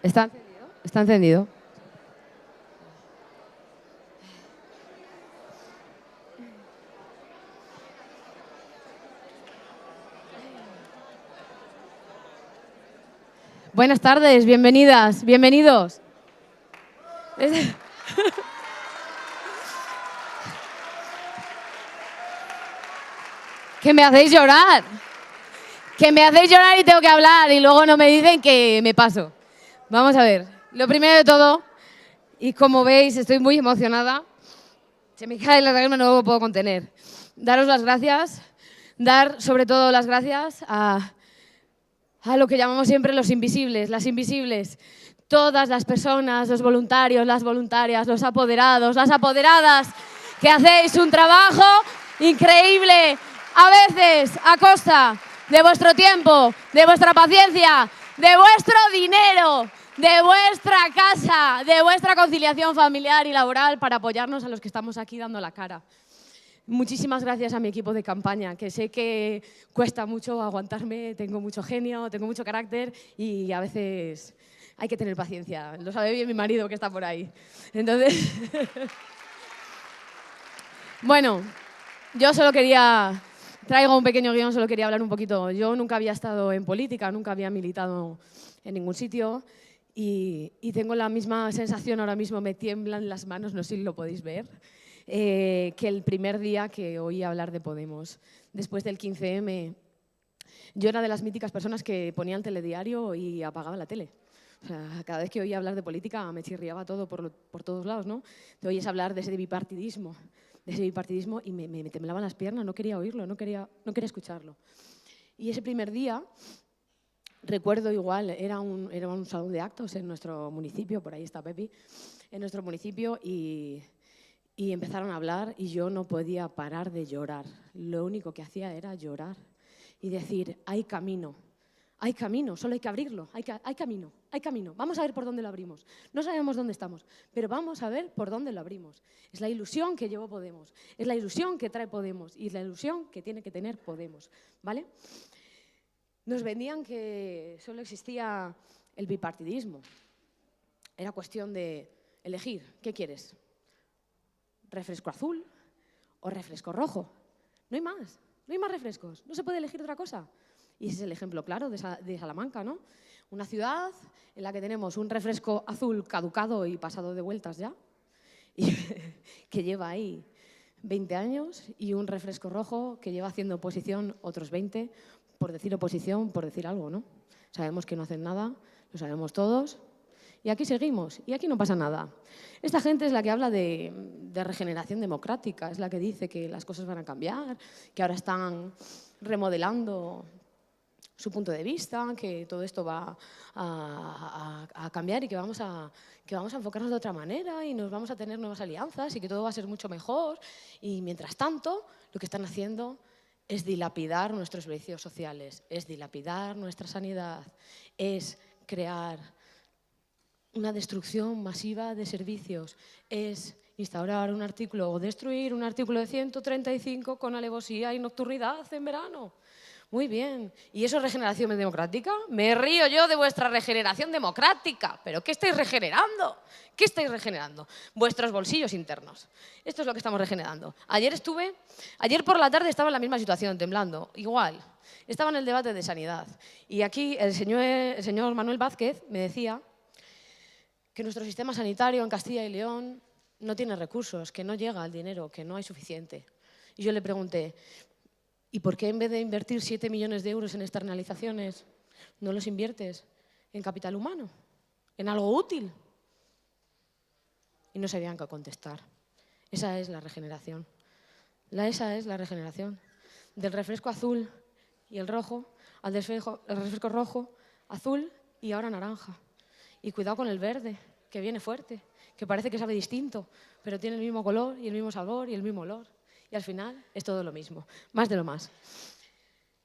¿Está encendido? ¿Está encendido? Buenas tardes, bienvenidas, bienvenidos. Que me hacéis llorar. Que me hacéis llorar y tengo que hablar y luego no me dicen que me paso. Vamos a ver, lo primero de todo, y como veis estoy muy emocionada, se me cae la lágrima, no lo puedo contener. Daros las gracias, dar sobre todo las gracias a lo que llamamos siempre los invisibles, las invisibles. Todas las personas, los voluntarios, las voluntarias, los apoderados, las apoderadas, que hacéis un trabajo increíble, a veces a costa de vuestro tiempo, de vuestra paciencia, de vuestro dinero, de vuestra casa, de vuestra conciliación familiar y laboral para apoyarnos a los que estamos aquí dando la cara. Muchísimas gracias a mi equipo de campaña, que sé que cuesta mucho aguantarme, tengo mucho genio, tengo mucho carácter y a veces hay que tener paciencia. Lo sabe bien mi marido que está por ahí. Entonces, bueno, yo solo quería, traigo un pequeño guión, solo quería hablar un poquito. Yo nunca había estado en política, nunca había militado en ningún sitio y tengo la misma sensación ahora mismo, me tiemblan las manos, no sé si lo podéis ver. Que el primer día que oí hablar de Podemos. Después del 15M, yo era de las míticas personas que ponía el telediario y apagaba la tele. O sea, cada vez que oía hablar de política me chirriaba todo por todos lados, ¿no? Te oyes hablar de ese bipartidismo y me temblaban las piernas, no quería oírlo, no quería escucharlo. Y ese primer día, recuerdo igual, era un salón de actos en nuestro municipio, por ahí está Pepi, en nuestro municipio y empezaron a hablar y yo no podía parar de llorar. Lo único que hacía era llorar y decir, hay camino, solo hay que abrirlo, hay camino. Vamos a ver por dónde lo abrimos. No sabemos dónde estamos, pero vamos a ver por dónde lo abrimos. Es la ilusión que llevó Podemos, es la ilusión que trae Podemos y es la ilusión que tiene que tener Podemos, ¿vale? Nos vendían que solo existía el bipartidismo. Era cuestión de elegir, ¿qué quieres? ¿Refresco azul o refresco rojo? No hay más refrescos, no se puede elegir otra cosa. Y ese es el ejemplo claro de Salamanca, ¿no? Una ciudad en la que tenemos un refresco azul caducado y pasado de vueltas ya, y que lleva ahí 20 años, y un refresco rojo que lleva haciendo oposición otros 20, por decir oposición, por decir algo, ¿no? Sabemos que no hacen nada, lo sabemos todos. Y aquí seguimos, y aquí no pasa nada. Esta gente es la que habla de regeneración democrática, es la que dice que las cosas van a cambiar, que ahora están remodelando su punto de vista, que todo esto va a cambiar y que vamos a enfocarnos de otra manera y nos vamos a tener nuevas alianzas y que todo va a ser mucho mejor. Y mientras tanto, lo que están haciendo es dilapidar nuestros servicios sociales, es dilapidar nuestra sanidad, es crear una destrucción masiva de servicios, es instaurar un artículo o destruir un artículo de 135 con alevosía y nocturnidad en verano. Muy bien. ¿Y eso es regeneración democrática? Me río yo de vuestra regeneración democrática. ¿Pero qué estáis regenerando? ¿Qué estáis regenerando? Vuestros bolsillos internos. Esto es lo que estamos regenerando. Ayer por la tarde estaba en la misma situación, temblando. Igual. Estaba en el debate de sanidad. Y aquí el señor Manuel Vázquez me decía que nuestro sistema sanitario en Castilla y León no tiene recursos, que no llega el dinero, que no hay suficiente. Y yo le pregunté, ¿y por qué en vez de invertir 7 millones de euros en externalizaciones, no los inviertes en capital humano, en algo útil? Y no sabían qué contestar. Esa es la regeneración. Esa es la regeneración. Del refresco azul y el rojo, al refresco rojo, azul y ahora naranja. Y cuidado con el verde, que viene fuerte, que parece que sabe distinto, pero tiene el mismo color y el mismo sabor y el mismo olor. Y al final es todo lo mismo, más de lo más.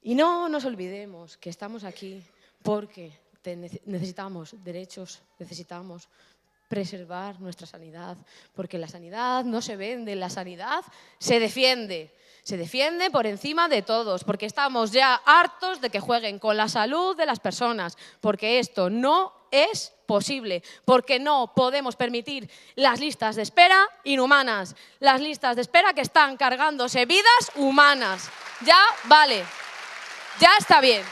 Y no nos olvidemos que estamos aquí porque necesitamos derechos, necesitamos preservar nuestra sanidad, porque la sanidad no se vende, la sanidad se defiende. Se defiende por encima de todos, porque estamos ya hartos de que jueguen con la salud de las personas, porque esto no es posible, porque no podemos permitir las listas de espera inhumanas, las listas de espera que están cargándose vidas humanas. Ya vale, ya está bien.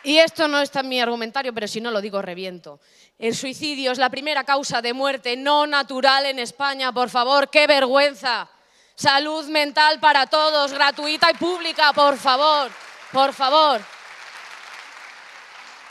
Y esto no está en mi argumentario, pero si no lo digo, reviento. El suicidio es la primera causa de muerte no natural en España. Por favor, ¡qué vergüenza! Salud mental para todos, gratuita y pública, por favor, por favor.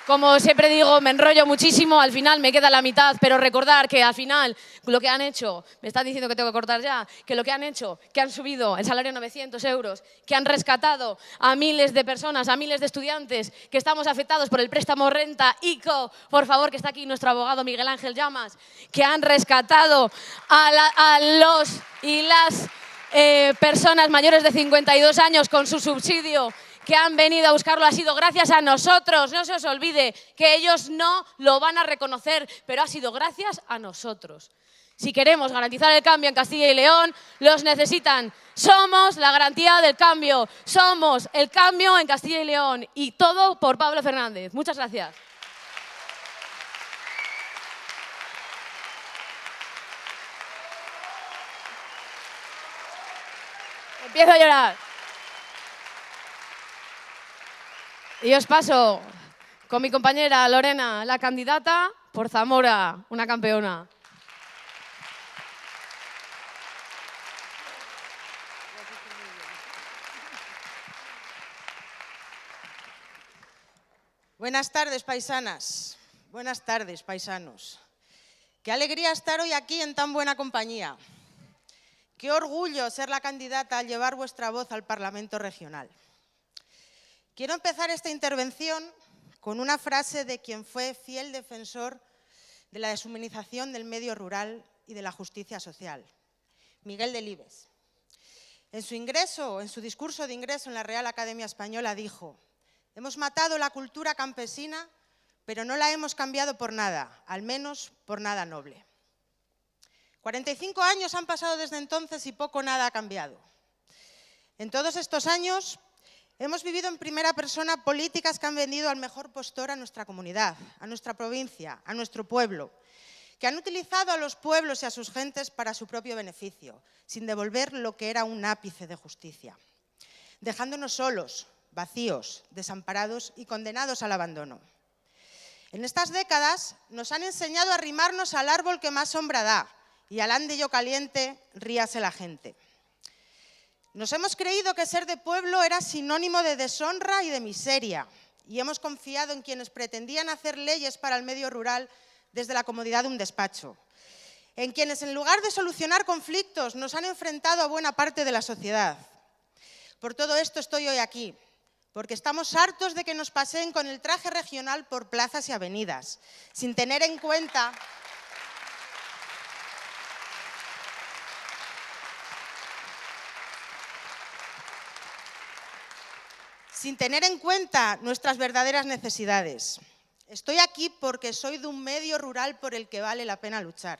Como siempre digo, me enrollo muchísimo, al final me queda la mitad, pero recordar que al final lo que han hecho, me están diciendo que tengo que cortar ya, que lo que han hecho, que han subido el salario a 900 euros, que han rescatado a miles de personas, a miles de estudiantes que estamos afectados por el préstamo renta ICO, por favor, que está aquí nuestro abogado Miguel Ángel Llamas, que han rescatado a los y las personas mayores de 52 años con su subsidio, que han venido a buscarlo, ha sido gracias a nosotros. No se os olvide que ellos no lo van a reconocer, pero ha sido gracias a nosotros. Si queremos garantizar el cambio en Castilla y León, los necesitan. Somos la garantía del cambio. Somos el cambio en Castilla y León. Y todo por Pablo Fernández. Muchas gracias. Empiezo a llorar. Y os paso con mi compañera Lorena, la candidata por Zamora, una campeona. Buenas tardes, paisanas. Buenas tardes, paisanos. Qué alegría estar hoy aquí en tan buena compañía. Qué orgullo ser la candidata a llevar vuestra voz al Parlamento Regional. Quiero empezar esta intervención con una frase de quien fue fiel defensor de la deshumanización del medio rural y de la justicia social, Miguel Delibes. En su discurso de ingreso en la Real Academia Española dijo: «Hemos matado la cultura campesina, pero no la hemos cambiado por nada, al menos por nada noble». 45 años han pasado desde entonces y poco o nada ha cambiado. En todos estos años hemos vivido en primera persona políticas que han vendido al mejor postor a nuestra comunidad, a nuestra provincia, a nuestro pueblo, que han utilizado a los pueblos y a sus gentes para su propio beneficio, sin devolver lo que era un ápice de justicia, dejándonos solos, vacíos, desamparados y condenados al abandono. En estas décadas nos han enseñado a arrimarnos al árbol que más sombra da y al ande yo caliente, ríase la gente. Nos hemos creído que ser de pueblo era sinónimo de deshonra y de miseria, y hemos confiado en quienes pretendían hacer leyes para el medio rural desde la comodidad de un despacho, en quienes en lugar de solucionar conflictos nos han enfrentado a buena parte de la sociedad. Por todo esto estoy hoy aquí, porque estamos hartos de que nos paseen con el traje regional por plazas y avenidas, sin tener en cuenta nuestras verdaderas necesidades. Estoy aquí porque soy de un medio rural por el que vale la pena luchar.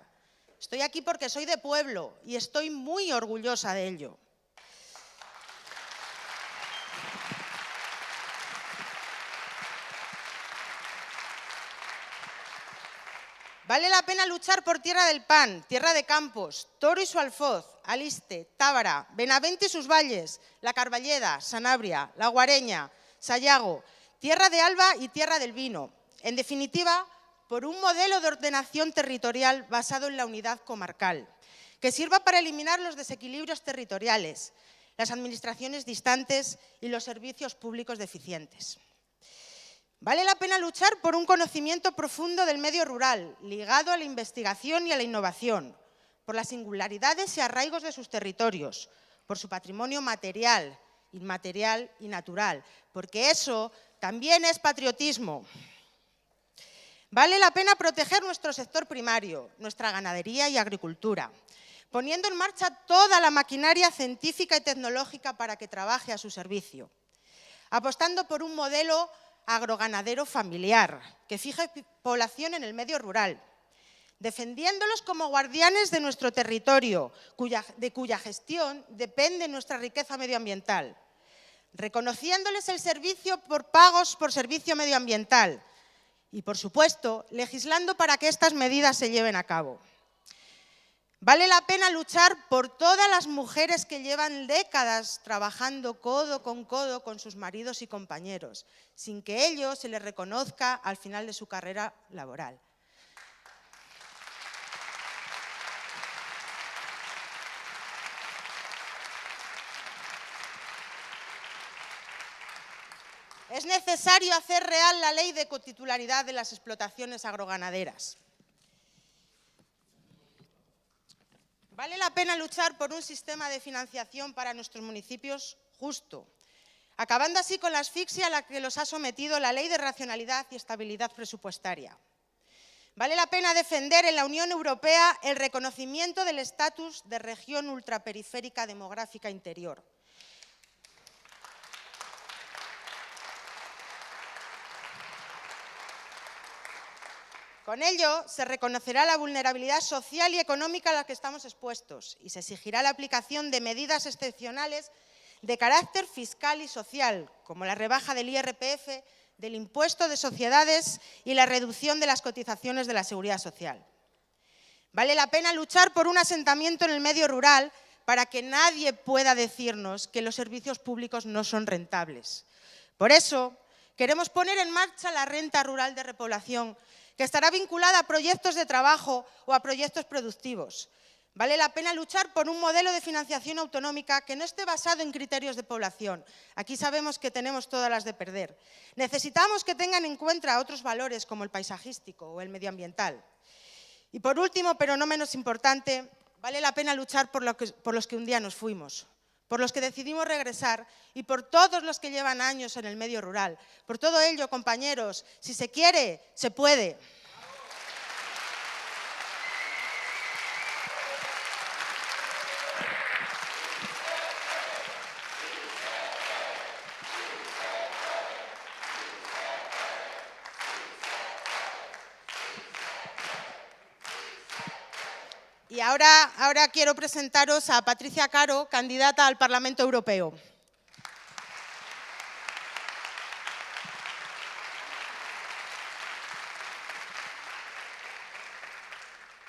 Estoy aquí porque soy de pueblo y estoy muy orgullosa de ello. Vale la pena luchar por Tierra del Pan, Tierra de Campos, Toro y su alfoz, Aliste, Tábara, Benavente y sus valles, La Carballeda, Sanabria, La Guareña, Sayago, Tierra de Alba y Tierra del Vino. En definitiva, por un modelo de ordenación territorial basado en la unidad comarcal, que sirva para eliminar los desequilibrios territoriales, las administraciones distantes y los servicios públicos deficientes. Vale la pena luchar por un conocimiento profundo del medio rural, ligado a la investigación y a la innovación, por las singularidades y arraigos de sus territorios, por su patrimonio material, inmaterial y natural, porque eso también es patriotismo. Vale la pena proteger nuestro sector primario, nuestra ganadería y agricultura, poniendo en marcha toda la maquinaria científica y tecnológica para que trabaje a su servicio, apostando por un modelo agroganadero familiar que fije población en el medio rural, defendiéndolos como guardianes de nuestro territorio, de cuya gestión depende nuestra riqueza medioambiental, reconociéndoles el servicio por pagos por servicio medioambiental y, por supuesto, legislando para que estas medidas se lleven a cabo. Vale la pena luchar por todas las mujeres que llevan décadas trabajando codo con sus maridos y compañeros, sin que ello se les reconozca al final de su carrera laboral. Es necesario hacer real la ley de cotitularidad de las explotaciones agroganaderas. Vale la pena luchar por un sistema de financiación para nuestros municipios justo, acabando así con la asfixia a la que los ha sometido la Ley de Racionalidad y Estabilidad Presupuestaria. Vale la pena defender en la Unión Europea el reconocimiento del estatus de región ultraperiférica demográfica interior. Con ello, se reconocerá la vulnerabilidad social y económica a la que estamos expuestos y se exigirá la aplicación de medidas excepcionales de carácter fiscal y social, como la rebaja del IRPF, del impuesto de sociedades y la reducción de las cotizaciones de la Seguridad Social. Vale la pena luchar por un asentamiento en el medio rural para que nadie pueda decirnos que los servicios públicos no son rentables. Por eso, queremos poner en marcha la renta rural de repoblación, que estará vinculada a proyectos de trabajo o a proyectos productivos. Vale la pena luchar por un modelo de financiación autonómica que no esté basado en criterios de población. Aquí sabemos que tenemos todas las de perder. Necesitamos que tengan en cuenta otros valores como el paisajístico o el medioambiental. Y por último, pero no menos importante, vale la pena luchar por los que un día nos fuimos, por los que decidimos regresar y por todos los que llevan años en el medio rural. Por todo ello, compañeros, si se quiere, se puede. Y ahora quiero presentaros a Patricia Caro, candidata al Parlamento Europeo.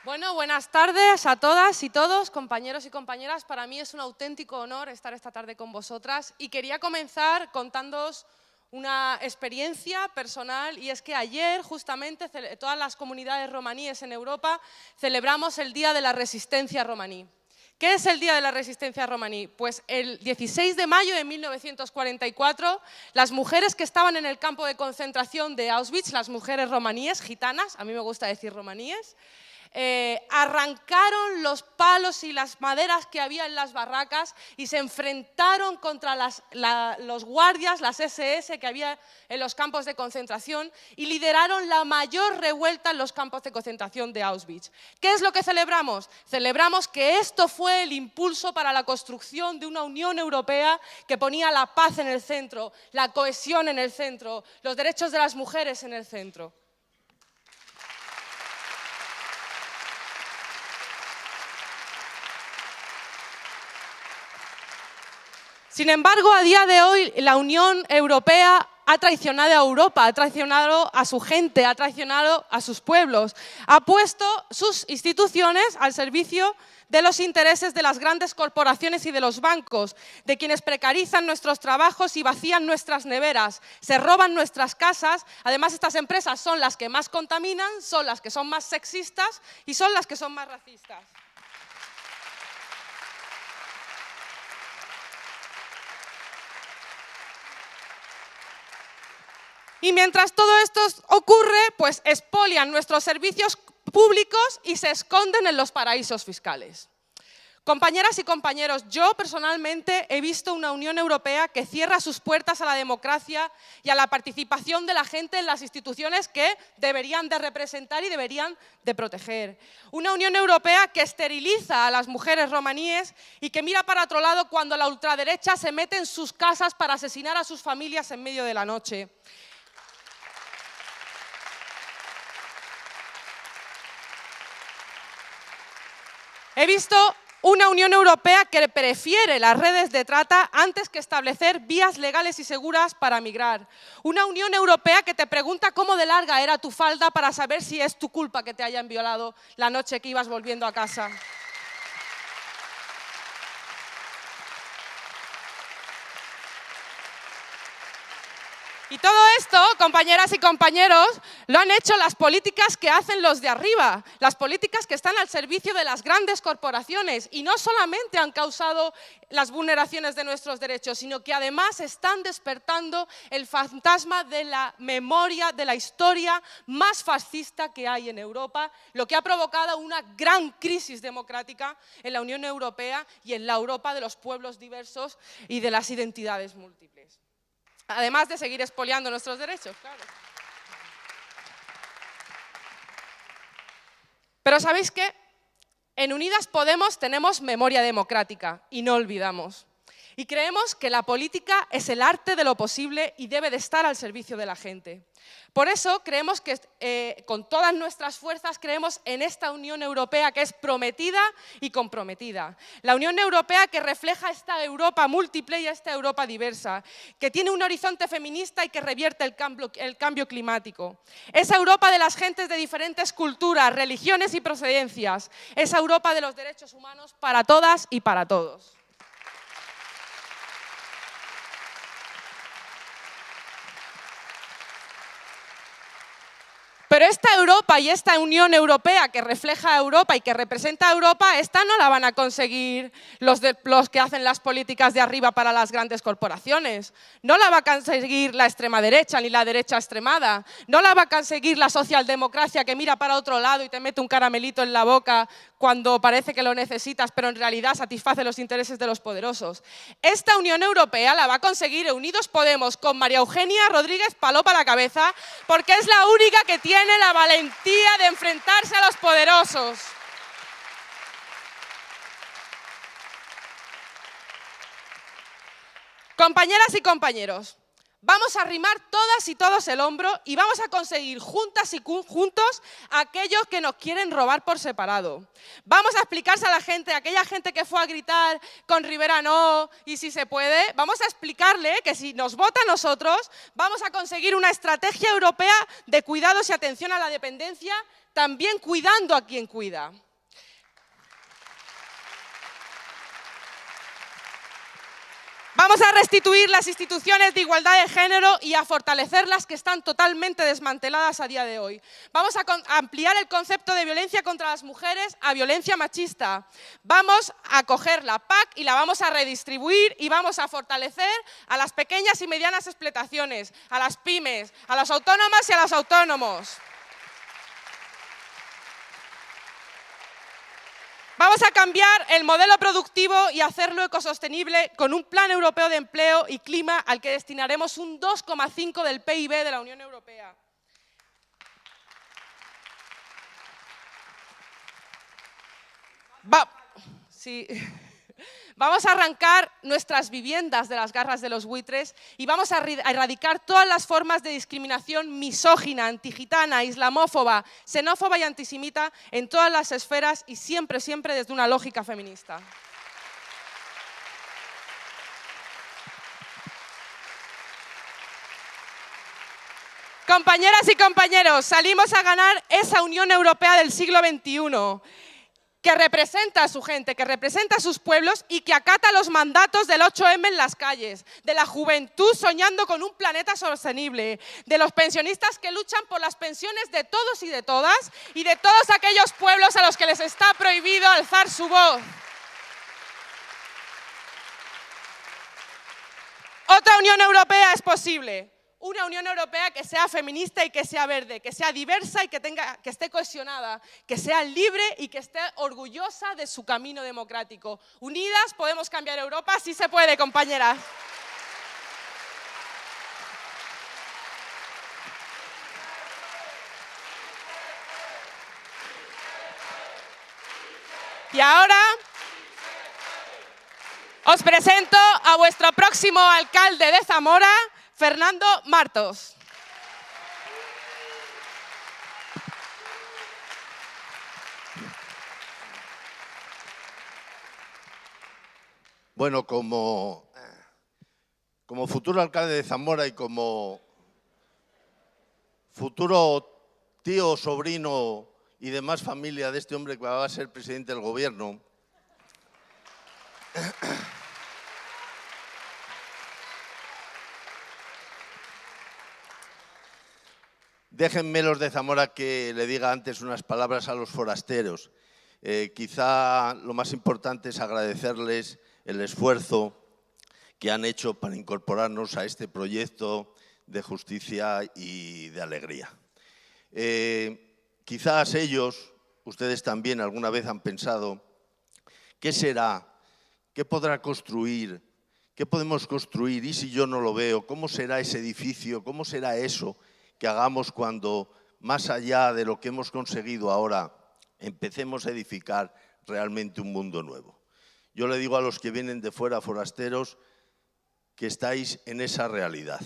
Bueno, buenas tardes a todas y todos, compañeros y compañeras. Para mí es un auténtico honor estar esta tarde con vosotras y quería comenzar contándoos una experiencia personal, y es que ayer justamente todas las comunidades romaníes en Europa celebramos el Día de la Resistencia Romaní. ¿Qué es el Día de la Resistencia Romaní? Pues el 16 de mayo de 1944, las mujeres que estaban en el campo de concentración de Auschwitz, las mujeres romaníes, gitanas, a mí me gusta decir romaníes, arrancaron los palos y las maderas que había en las barracas y se enfrentaron contra los guardias, las SS que había en los campos de concentración, y lideraron la mayor revuelta en los campos de concentración de Auschwitz. ¿Qué es lo que celebramos? Celebramos que esto fue el impulso para la construcción de una Unión Europea que ponía la paz en el centro, la cohesión en el centro, los derechos de las mujeres en el centro. Sin embargo, a día de hoy, la Unión Europea ha traicionado a Europa, ha traicionado a su gente, ha traicionado a sus pueblos, ha puesto sus instituciones al servicio de los intereses de las grandes corporaciones y de los bancos, de quienes precarizan nuestros trabajos y vacían nuestras neveras, se roban nuestras casas. Además, estas empresas son las que más contaminan, son las que son más sexistas y son las que son más racistas. Y mientras todo esto ocurre, pues expolian nuestros servicios públicos y se esconden en los paraísos fiscales. Compañeras y compañeros, yo personalmente he visto una Unión Europea que cierra sus puertas a la democracia y a la participación de la gente en las instituciones que deberían de representar y deberían de proteger. Una Unión Europea que esteriliza a las mujeres romaníes y que mira para otro lado cuando la ultraderecha se mete en sus casas para asesinar a sus familias en medio de la noche. He visto Una Unión Europea que prefiere las redes de trata antes que establecer vías legales y seguras para migrar. Una Unión Europea que te pregunta cómo de larga era tu falda para saber si es tu culpa que te hayan violado la noche que ibas volviendo a casa. Y todo esto, compañeras y compañeros, lo han hecho las políticas que hacen los de arriba, las políticas que están al servicio de las grandes corporaciones y no solamente han causado las vulneraciones de nuestros derechos, sino que además están despertando el fantasma de la memoria, de la historia más fascista que hay en Europa, lo que ha provocado una gran crisis democrática en la Unión Europea y en la Europa de los pueblos diversos y de las identidades múltiples. Además de seguir expoliando nuestros derechos, claro. Pero ¿sabéis qué? En Unidas Podemos tenemos memoria democrática y no olvidamos. Y creemos que la política es el arte de lo posible y debe de estar al servicio de la gente. Por eso creemos que con todas nuestras fuerzas creemos en esta Unión Europea que es prometida y comprometida. La Unión Europea que refleja esta Europa múltiple y esta Europa diversa, que tiene un horizonte feminista y que revierte el cambio climático. Esa Europa de las gentes de diferentes culturas, religiones y procedencias. Esa Europa de los derechos humanos para todas y para todos. Pero esta Europa y esta Unión Europea que refleja a Europa y que representa a Europa, esta no la van a conseguir los que hacen las políticas de arriba para las grandes corporaciones. No la va a conseguir la extrema derecha ni la derecha extremada. No la va a conseguir la socialdemocracia que mira para otro lado y te mete un caramelito en la boca cuando parece que lo necesitas, pero en realidad satisface los intereses de los poderosos. Esta Unión Europea la va a conseguir Unidos Podemos con María Eugenia Rodríguez Palop a la cabeza, porque es la única que tiene la valentía de enfrentarse a los poderosos. Compañeras y compañeros, vamos a arrimar todas y todos el hombro y vamos a conseguir juntas y juntos a aquellos que nos quieren robar por separado. Vamos a explicarse a la gente, a aquella gente que fue a gritar con Rivera no y si se puede, vamos a explicarle que si nos vota a nosotros vamos a conseguir una estrategia europea de cuidados y atención a la dependencia, también cuidando a quien cuida. Vamos a restituir las instituciones de igualdad de género y a fortalecer las que están totalmente desmanteladas a día de hoy. Vamos a ampliar el concepto de violencia contra las mujeres a violencia machista. Vamos a coger la PAC y la vamos a redistribuir y vamos a fortalecer a las pequeñas y medianas explotaciones, a las pymes, a las autónomas y a los autónomos. Vamos a cambiar el modelo productivo y hacerlo ecosostenible con un plan europeo de empleo y clima al que destinaremos un 2,5% del PIB de la Unión Europea. Vamos a arrancar nuestras viviendas de las garras de los buitres y vamos a erradicar todas las formas de discriminación misógina, antigitana, islamófoba, xenófoba y antisemita en todas las esferas y siempre, siempre desde una lógica feminista. Compañeras y compañeros, salimos a ganar esa Unión Europea del siglo XXI. Que representa a su gente, que representa a sus pueblos y que acata los mandatos del 8M en las calles, de la juventud soñando con un planeta sostenible, de los pensionistas que luchan por las pensiones de todos y de todas y de todos aquellos pueblos a los que les está prohibido alzar su voz. Otra Unión Europea es posible. Una Unión Europea que sea feminista y que sea verde, que sea diversa y que esté cohesionada, que sea libre y que esté orgullosa de su camino democrático. Unidas podemos cambiar Europa, sí se puede, compañeras. Y ahora os presento a vuestro próximo alcalde de Zamora, Fernando Martos. Bueno, como futuro alcalde de Zamora y como futuro tío, sobrino y demás familia de este hombre que va a ser presidente del gobierno, déjenme los de Zamora que le diga antes unas palabras a los forasteros. Quizá lo más importante es agradecerles el esfuerzo que han hecho para incorporarnos a este proyecto de justicia y de alegría. Quizás ellos, ustedes también alguna vez han pensado, ¿qué será? ¿Qué podrá construir? ¿Qué podemos construir? ¿Y si yo no lo veo? ¿Cómo será ese edificio? ¿Cómo será eso que hagamos cuando, más allá de lo que hemos conseguido ahora, empecemos a edificar realmente un mundo nuevo? Yo le digo a los que vienen de fuera, forasteros, que estáis en esa realidad.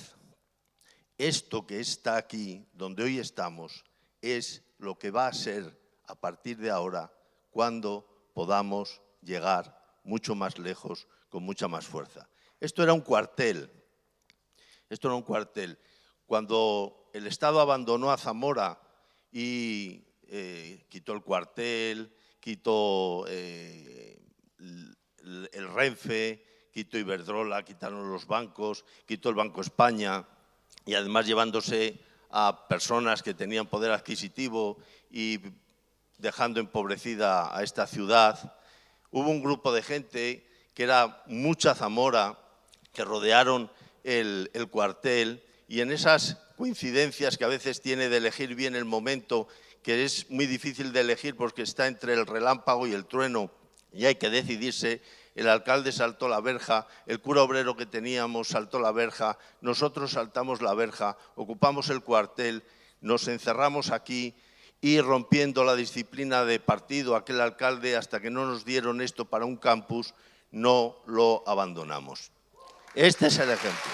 Esto que está aquí, donde hoy estamos, es lo que va a ser a partir de ahora cuando podamos llegar mucho más lejos, con mucha más fuerza. Esto era un cuartel. Esto era un cuartel. Cuando el Estado abandonó a Zamora y quitó el cuartel, quitó el Renfe, quitó Iberdrola, quitaron los bancos, quitó el Banco España y además llevándose a personas que tenían poder adquisitivo y dejando empobrecida a esta ciudad, hubo un grupo de gente que era mucha Zamora, que rodearon el cuartel y en esas coincidencias que a veces tiene de elegir bien el momento, que es muy difícil de elegir porque está entre el relámpago y el trueno y hay que decidirse, el alcalde saltó la verja, el cura obrero que teníamos saltó la verja, nosotros saltamos la verja, ocupamos el cuartel, nos encerramos aquí y rompiendo la disciplina de partido, aquel alcalde, hasta que no nos dieron esto para un campus, no lo abandonamos. Este es el ejemplo.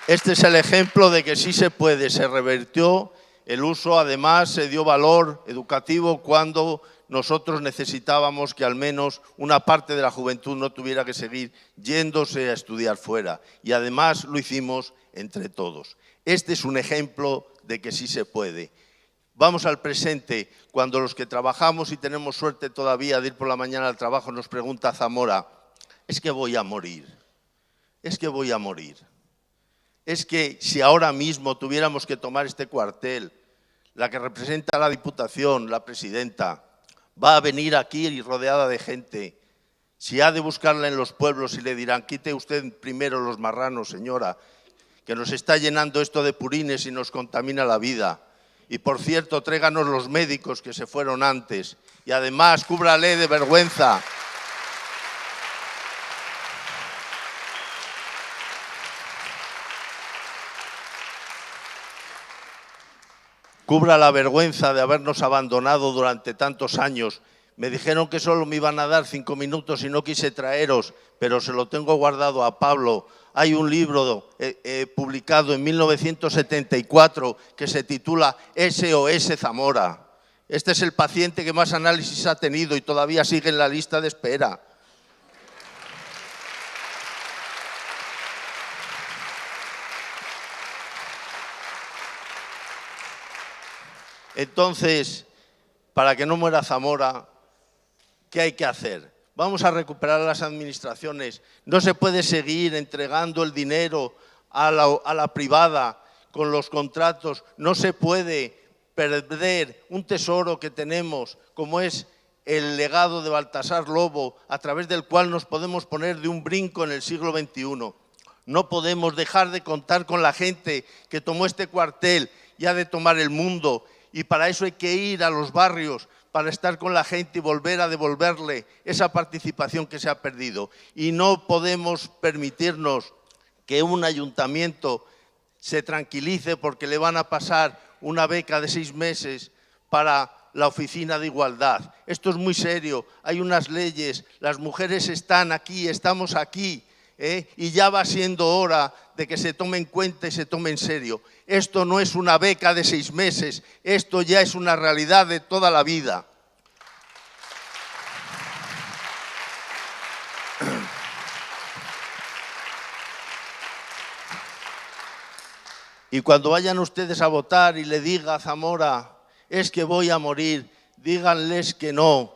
Este es el ejemplo de que sí se puede, se revirtió el uso, además se dio valor educativo cuando nosotros necesitábamos que al menos una parte de la juventud no tuviera que seguir yéndose a estudiar fuera y además lo hicimos entre todos. Este es un ejemplo de que sí se puede. Vamos al presente, cuando los que trabajamos y tenemos suerte todavía de ir por la mañana al trabajo nos pregunta Zamora, es que voy a morir, es que voy a morir. Es que si ahora mismo tuviéramos que tomar este cuartel, la que representa a la Diputación, la presidenta, va a venir aquí y rodeada de gente. Si ha de buscarla en los pueblos y le dirán, quite usted primero los marranos, señora, que nos está llenando esto de purines y nos contamina la vida. Y por cierto, tráiganos los médicos que se fueron antes. Y además, cúbrale de vergüenza. Cubra la vergüenza de habernos abandonado durante tantos años. Me dijeron que solo me iban a dar 5 minutos y no quise traeros, pero se lo tengo guardado a Pablo. Hay un libro publicado en 1974 que se titula SOS Zamora. Este es el paciente que más análisis ha tenido y todavía sigue en la lista de espera. Entonces, para que no muera Zamora, ¿qué hay que hacer? Vamos a recuperar las administraciones. No se puede seguir entregando el dinero a la privada con los contratos. No se puede perder un tesoro que tenemos, como es el legado de Baltasar Lobo, a través del cual nos podemos poner de un brinco en el siglo XXI. No podemos dejar de contar con la gente que tomó este cuartel y ha de tomar el mundo. Y para eso hay que ir a los barrios, para estar con la gente y volver a devolverle esa participación que se ha perdido. Y no podemos permitirnos que un ayuntamiento se tranquilice porque le van a pasar una beca de 6 meses para la oficina de igualdad. Esto es muy serio, hay unas leyes, las mujeres están aquí, estamos aquí y ya va siendo hora de que se tome en cuenta y se tome en serio. Esto no es una beca de 6 meses, esto ya es una realidad de toda la vida. Y cuando vayan ustedes a votar y le diga a Zamora, es que voy a morir, díganles que no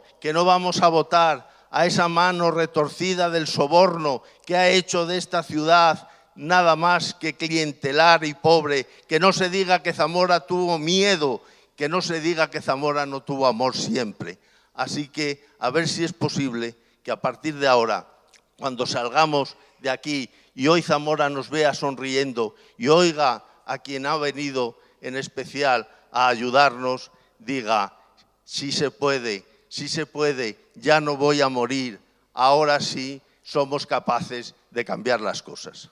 vamos a votar a esa mano retorcida del soborno que ha hecho de esta ciudad nada más que clientelar y pobre, que no se diga que Zamora tuvo miedo, que no se diga que Zamora no tuvo amor siempre. Así que a ver si es posible que a partir de ahora, cuando salgamos de aquí y hoy Zamora nos vea sonriendo y oiga a quien ha venido en especial a ayudarnos, diga, sí se puede, ya no voy a morir, ahora sí somos capaces de cambiar las cosas.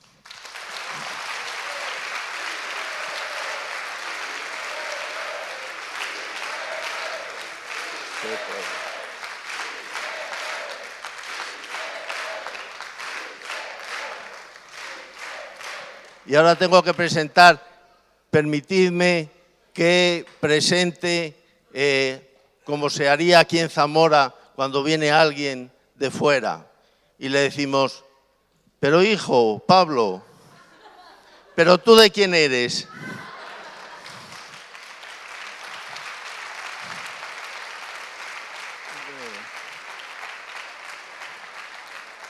Y ahora tengo que presentar, permitidme que presente, como se haría aquí en Zamora cuando viene alguien de fuera y le decimos, pero hijo, Pablo, ¿pero tú de quién eres?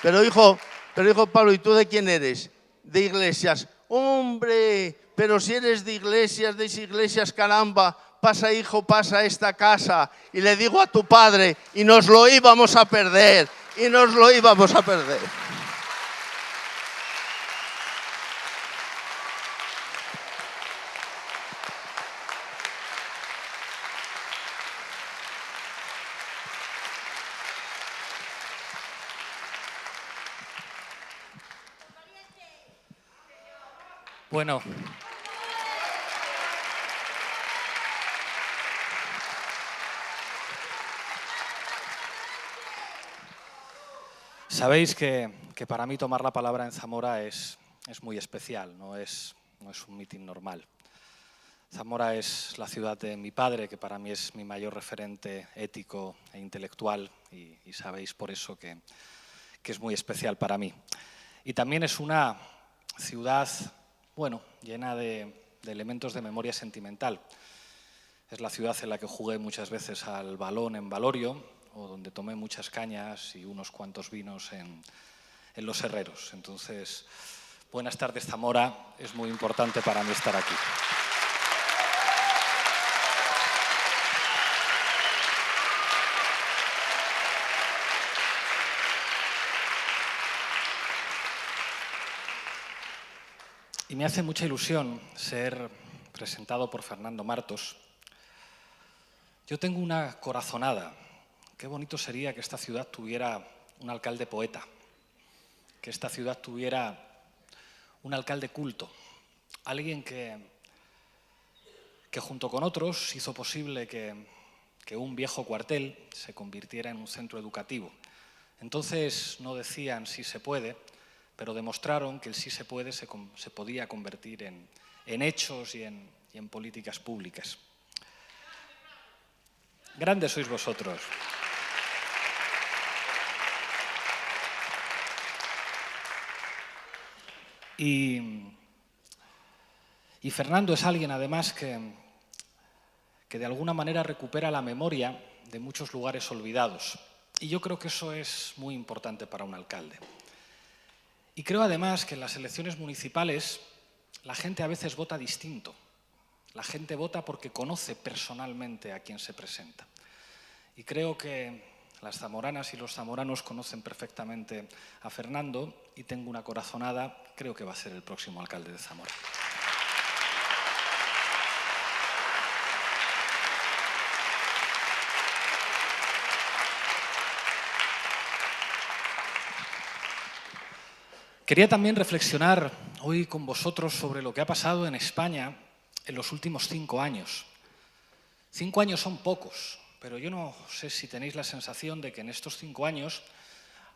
Pero hijo Pablo, ¿y tú de quién eres? De Iglesias. Hombre, pero si eres de Iglesias, caramba, pasa hijo, pasa a esta casa. Y le digo a tu padre, y nos lo íbamos a perder, Bueno, sabéis que para mí tomar la palabra en Zamora es muy especial, no es un mitin normal. Zamora es la ciudad de mi padre, que para mí es mi mayor referente ético e intelectual, y sabéis por eso que es muy especial para mí. Y también es una ciudad, bueno, llena de elementos de memoria sentimental. Es la ciudad en la que jugué muchas veces al balón en Valorio, o donde tomé muchas cañas y unos cuantos vinos en Los Herreros. Entonces, buenas tardes, Zamora. Es muy importante para mí estar aquí. Y me hace mucha ilusión ser presentado por Fernando Martos. Yo tengo una corazonada. Qué bonito sería que esta ciudad tuviera un alcalde poeta, que esta ciudad tuviera un alcalde culto, alguien que junto con otros hizo posible que un viejo cuartel se convirtiera en un centro educativo. Entonces no decían si se puede, pero demostraron que el sí se puede se podía convertir en hechos y en políticas públicas. Grandes sois vosotros. Y Fernando es alguien, además, que de alguna manera recupera la memoria de muchos lugares olvidados. Y yo creo que eso es muy importante para un alcalde. Y creo, además, que en las elecciones municipales la gente a veces vota distinto. La gente vota porque conoce personalmente a quien se presenta. Y creo que las zamoranas y los zamoranos conocen perfectamente a Fernando y tengo una corazonada, creo que va a ser el próximo alcalde de Zamora. Quería también reflexionar hoy con vosotros sobre lo que ha pasado en España en los últimos 5 años. 5 años son pocos, pero yo no sé si tenéis la sensación de que en estos 5 años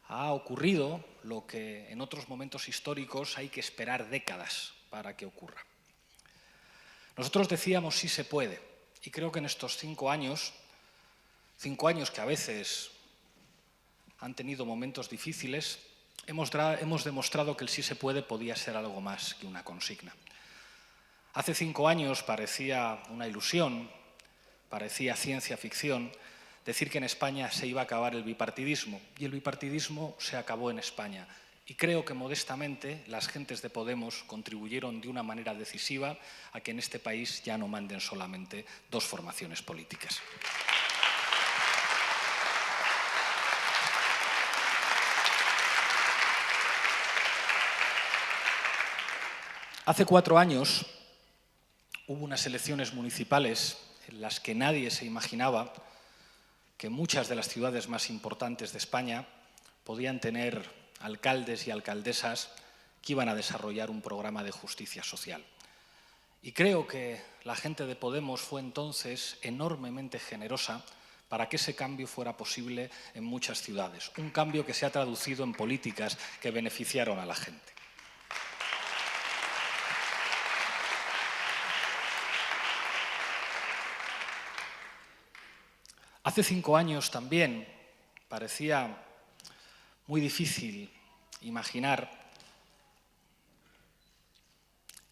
ha ocurrido lo que en otros momentos históricos hay que esperar décadas para que ocurra. Nosotros decíamos sí se puede, y creo que en estos 5 años que a veces han tenido momentos difíciles, hemos demostrado que el sí se puede podía ser algo más que una consigna. Hace 5 años parecía una ilusión, parecía ciencia ficción, decir que en España se iba a acabar el bipartidismo, y el bipartidismo se acabó en España. Y creo que modestamente las gentes de Podemos contribuyeron de una manera decisiva a que en este país ya no manden solamente 2 formaciones políticas. Hace 4 años hubo unas elecciones municipales en las que nadie se imaginaba que muchas de las ciudades más importantes de España podían tener alcaldes y alcaldesas que iban a desarrollar un programa de justicia social. Y creo que la gente de Podemos fue entonces enormemente generosa para que ese cambio fuera posible en muchas ciudades. Un cambio que se ha traducido en políticas que beneficiaron a la gente. Hace 5 años también parecía muy difícil imaginar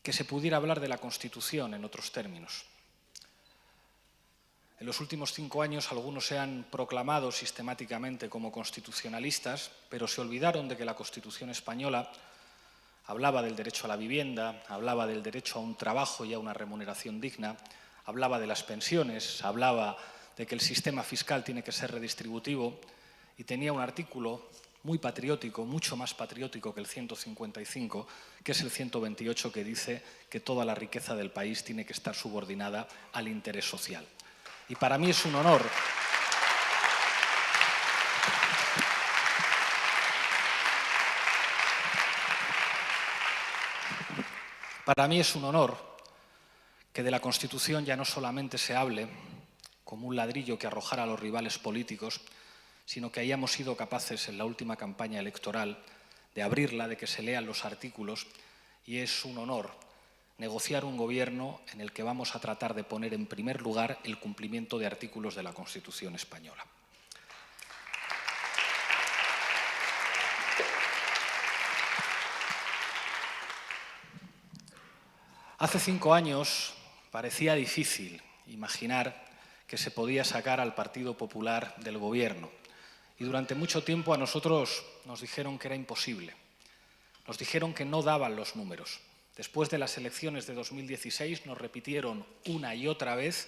que se pudiera hablar de la Constitución en otros términos. En los últimos 5 años algunos se han proclamado sistemáticamente como constitucionalistas, pero se olvidaron de que la Constitución española hablaba del derecho a la vivienda, hablaba del derecho a un trabajo y a una remuneración digna, hablaba de las pensiones, hablaba de que el sistema fiscal tiene que ser redistributivo y tenía un artículo muy patriótico, mucho más patriótico que el 155, que es el 128, que dice que toda la riqueza del país tiene que estar subordinada al interés social. Y para mí es un honor que de la Constitución ya no solamente se hable como un ladrillo que arrojara a los rivales políticos, sino que hayamos sido capaces en la última campaña electoral de abrirla, de que se lean los artículos, y es un honor negociar un gobierno en el que vamos a tratar de poner en primer lugar el cumplimiento de artículos de la Constitución española. Hace 5 años parecía difícil imaginar que se podía sacar al Partido Popular del gobierno. Y durante mucho tiempo a nosotros nos dijeron que era imposible. Nos dijeron que no daban los números. Después de las elecciones de 2016 nos repitieron una y otra vez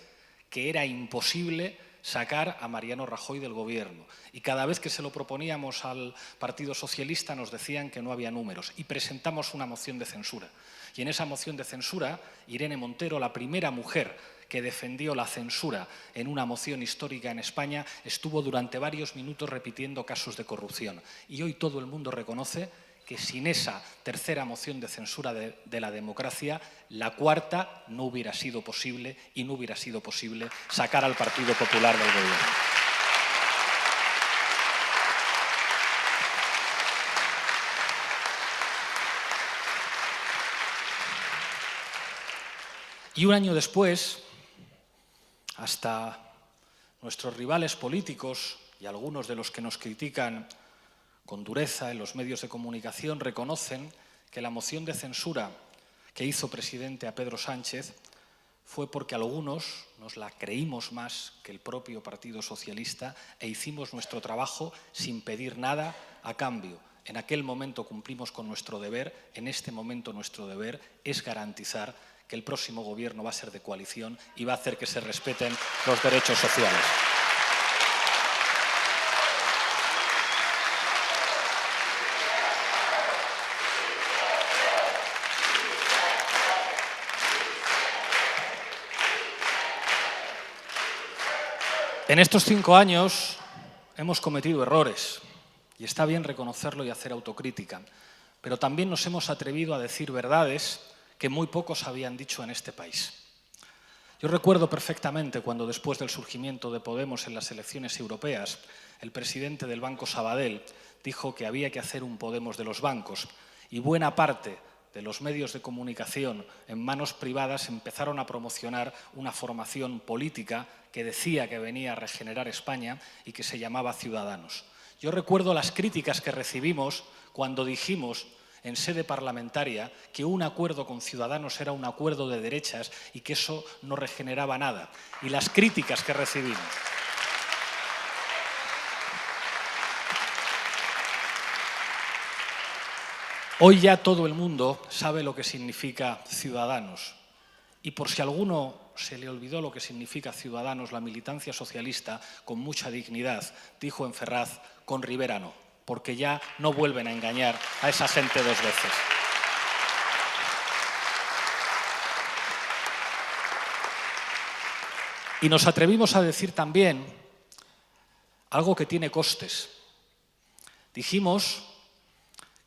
que era imposible sacar a Mariano Rajoy del gobierno. Y cada vez que se lo proponíamos al Partido Socialista nos decían que no había números. Y presentamos una moción de censura. Y en esa moción de censura, Irene Montero, la primera mujer que defendió la censura en una moción histórica en España, estuvo durante varios minutos repitiendo casos de corrupción. Y hoy todo el mundo reconoce que sin esa tercera moción de censura de la democracia, la cuarta no hubiera sido posible y no hubiera sido posible sacar al Partido Popular del gobierno. Y un año después, hasta nuestros rivales políticos y algunos de los que nos critican con dureza en los medios de comunicación reconocen que la moción de censura que hizo presidente a Pedro Sánchez fue porque algunos nos la creímos más que el propio Partido Socialista e hicimos nuestro trabajo sin pedir nada a cambio. En aquel momento cumplimos con nuestro deber, en este momento nuestro deber es garantizar que el próximo gobierno va a ser de coalición y va a hacer que se respeten los derechos sociales. En estos 5 años hemos cometido errores y está bien reconocerlo y hacer autocrítica, pero también nos hemos atrevido a decir verdades que muy pocos habían dicho en este país. Yo recuerdo perfectamente cuando después del surgimiento de Podemos en las elecciones europeas, el presidente del Banco Sabadell dijo que había que hacer un Podemos de los bancos y buena parte de los medios de comunicación en manos privadas empezaron a promocionar una formación política que decía que venía a regenerar España y que se llamaba Ciudadanos. Yo recuerdo las críticas que recibimos cuando dijimos en sede parlamentaria que un acuerdo con Ciudadanos era un acuerdo de derechas y que eso no regeneraba nada. Y las críticas que recibimos. Hoy ya todo el mundo sabe lo que significa Ciudadanos. Y por si a alguno se le olvidó lo que significa Ciudadanos, la militancia socialista, con mucha dignidad, dijo en Ferraz, con Rivera no, porque ya no vuelven a engañar a esa gente dos veces. Y nos atrevimos a decir también algo que tiene costes. Dijimos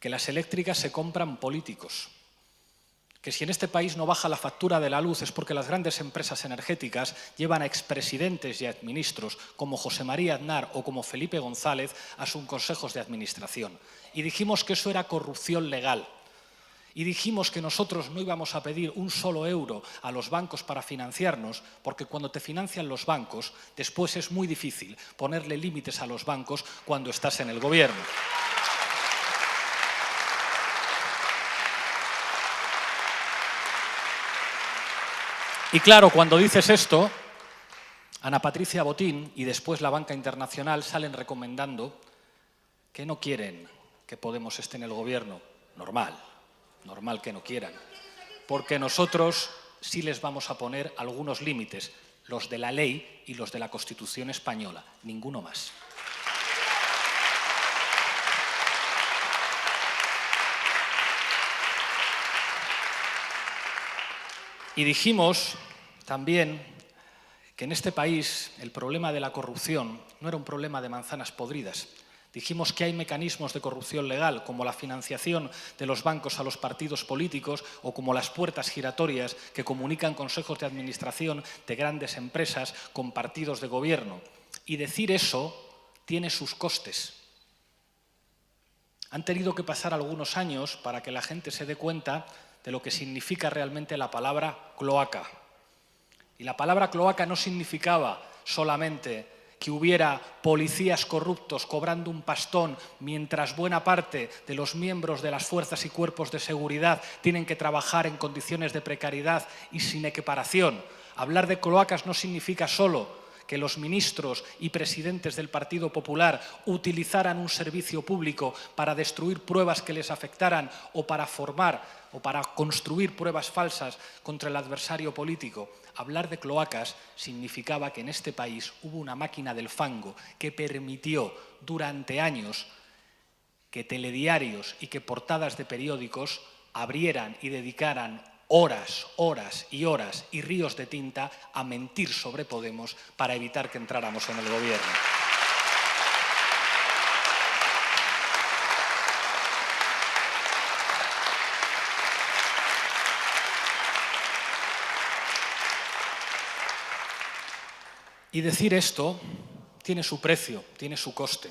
que las eléctricas se compran políticos, que si en este país no baja la factura de la luz es porque las grandes empresas energéticas llevan a expresidentes y a exministros como José María Aznar o como Felipe González a sus consejos de administración. Y dijimos que eso era corrupción legal. Y dijimos que nosotros no íbamos a pedir un solo euro a los bancos para financiarnos, porque cuando te financian los bancos, después es muy difícil ponerle límites a los bancos cuando estás en el gobierno. Y claro, cuando dices esto, Ana Patricia Botín y después la banca internacional salen recomendando que no quieren que Podemos esté en el gobierno. Normal que no quieran. Porque nosotros sí les vamos a poner algunos límites, los de la ley y los de la Constitución española, ninguno más. Y dijimos también que en este país el problema de la corrupción no era un problema de manzanas podridas. Dijimos que hay mecanismos de corrupción legal, como la financiación de los bancos a los partidos políticos o como las puertas giratorias que comunican consejos de administración de grandes empresas con partidos de gobierno. Y decir eso tiene sus costes. Han tenido que pasar algunos años para que la gente se dé cuenta de lo que significa realmente la palabra cloaca. Y la palabra cloaca no significaba solamente que hubiera policías corruptos cobrando un pastón mientras buena parte de los miembros de las fuerzas y cuerpos de seguridad tienen que trabajar en condiciones de precariedad y sin equiparación. Hablar de cloacas no significa solo que los ministros y presidentes del Partido Popular utilizaran un servicio público para destruir pruebas que les afectaran o para formar o para construir pruebas falsas contra el adversario político. Hablar de cloacas significaba que en este país hubo una máquina del fango que permitió durante años que telediarios y que portadas de periódicos abrieran y dedicaran horas y ríos de tinta a mentir sobre Podemos para evitar que entráramos en el gobierno. Y decir esto tiene su precio, tiene su coste.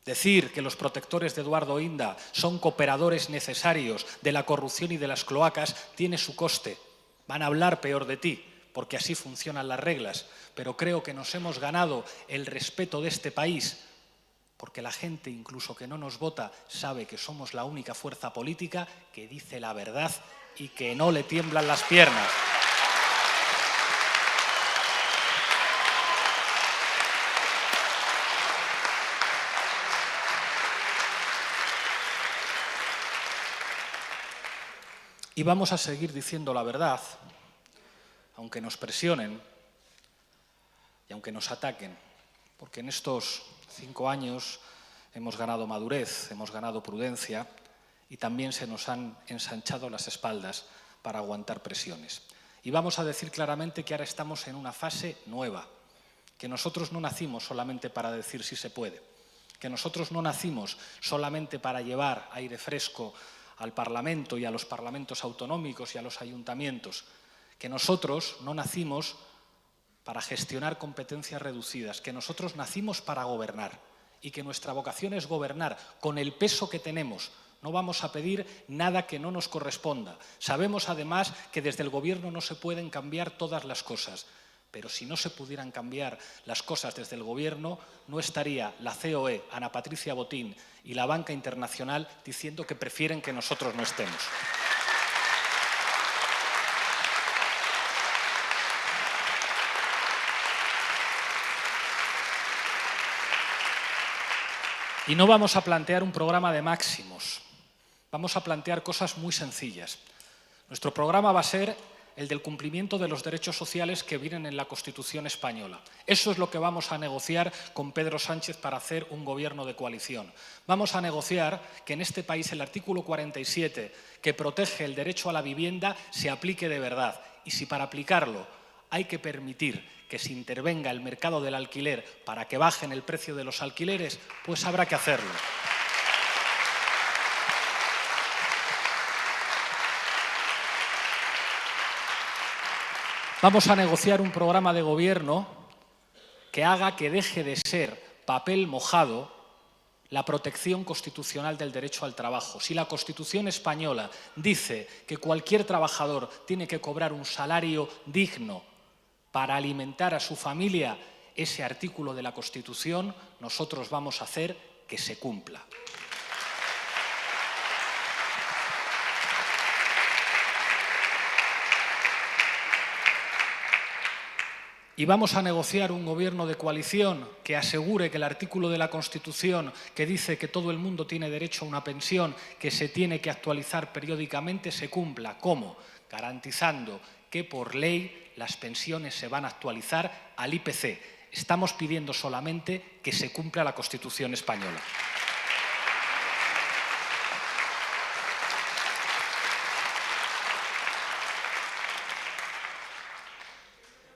Decir que los protectores de Eduardo Inda son cooperadores necesarios de la corrupción y de las cloacas tiene su coste. Van a hablar peor de ti, porque así funcionan las reglas. Pero creo que nos hemos ganado el respeto de este país, porque la gente, incluso que no nos vota, sabe que somos la única fuerza política que dice la verdad y que no le tiemblan las piernas. Y vamos a seguir diciendo la verdad, aunque nos presionen y aunque nos ataquen, porque en estos 5 años hemos ganado madurez, hemos ganado prudencia y también se nos han ensanchado las espaldas para aguantar presiones. Y vamos a decir claramente que ahora estamos en una fase nueva, que nosotros no nacimos solamente para decir si se puede, que nosotros no nacimos solamente para llevar aire fresco al Parlamento y a los parlamentos autonómicos y a los ayuntamientos, que nosotros no nacimos para gestionar competencias reducidas, que nosotros nacimos para gobernar y que nuestra vocación es gobernar con el peso que tenemos. No vamos a pedir nada que no nos corresponda. Sabemos, además, que desde el Gobierno no se pueden cambiar todas las cosas. Pero si no se pudieran cambiar las cosas desde el Gobierno, no estaría la COE, Ana Patricia Botín, y la banca internacional diciendo que prefieren que nosotros no estemos. Y no vamos a plantear un programa de máximos. Vamos a plantear cosas muy sencillas. Nuestro programa va a ser el del cumplimiento de los derechos sociales que vienen en la Constitución española. Eso es lo que vamos a negociar con Pedro Sánchez para hacer un gobierno de coalición. Vamos a negociar que en este país el artículo 47, que protege el derecho a la vivienda, se aplique de verdad. Y si para aplicarlo hay que permitir que se intervenga el mercado del alquiler para que bajen el precio de los alquileres, pues habrá que hacerlo. Vamos a negociar un programa de gobierno que haga que deje de ser papel mojado la protección constitucional del derecho al trabajo. Si la Constitución española dice que cualquier trabajador tiene que cobrar un salario digno para alimentar a su familia, ese artículo de la Constitución nosotros vamos a hacer que se cumpla. Y vamos a negociar un gobierno de coalición que asegure que el artículo de la Constitución que dice que todo el mundo tiene derecho a una pensión que se tiene que actualizar periódicamente se cumpla. ¿Cómo? Garantizando que por ley las pensiones se van a actualizar al IPC. Estamos pidiendo solamente que se cumpla la Constitución española.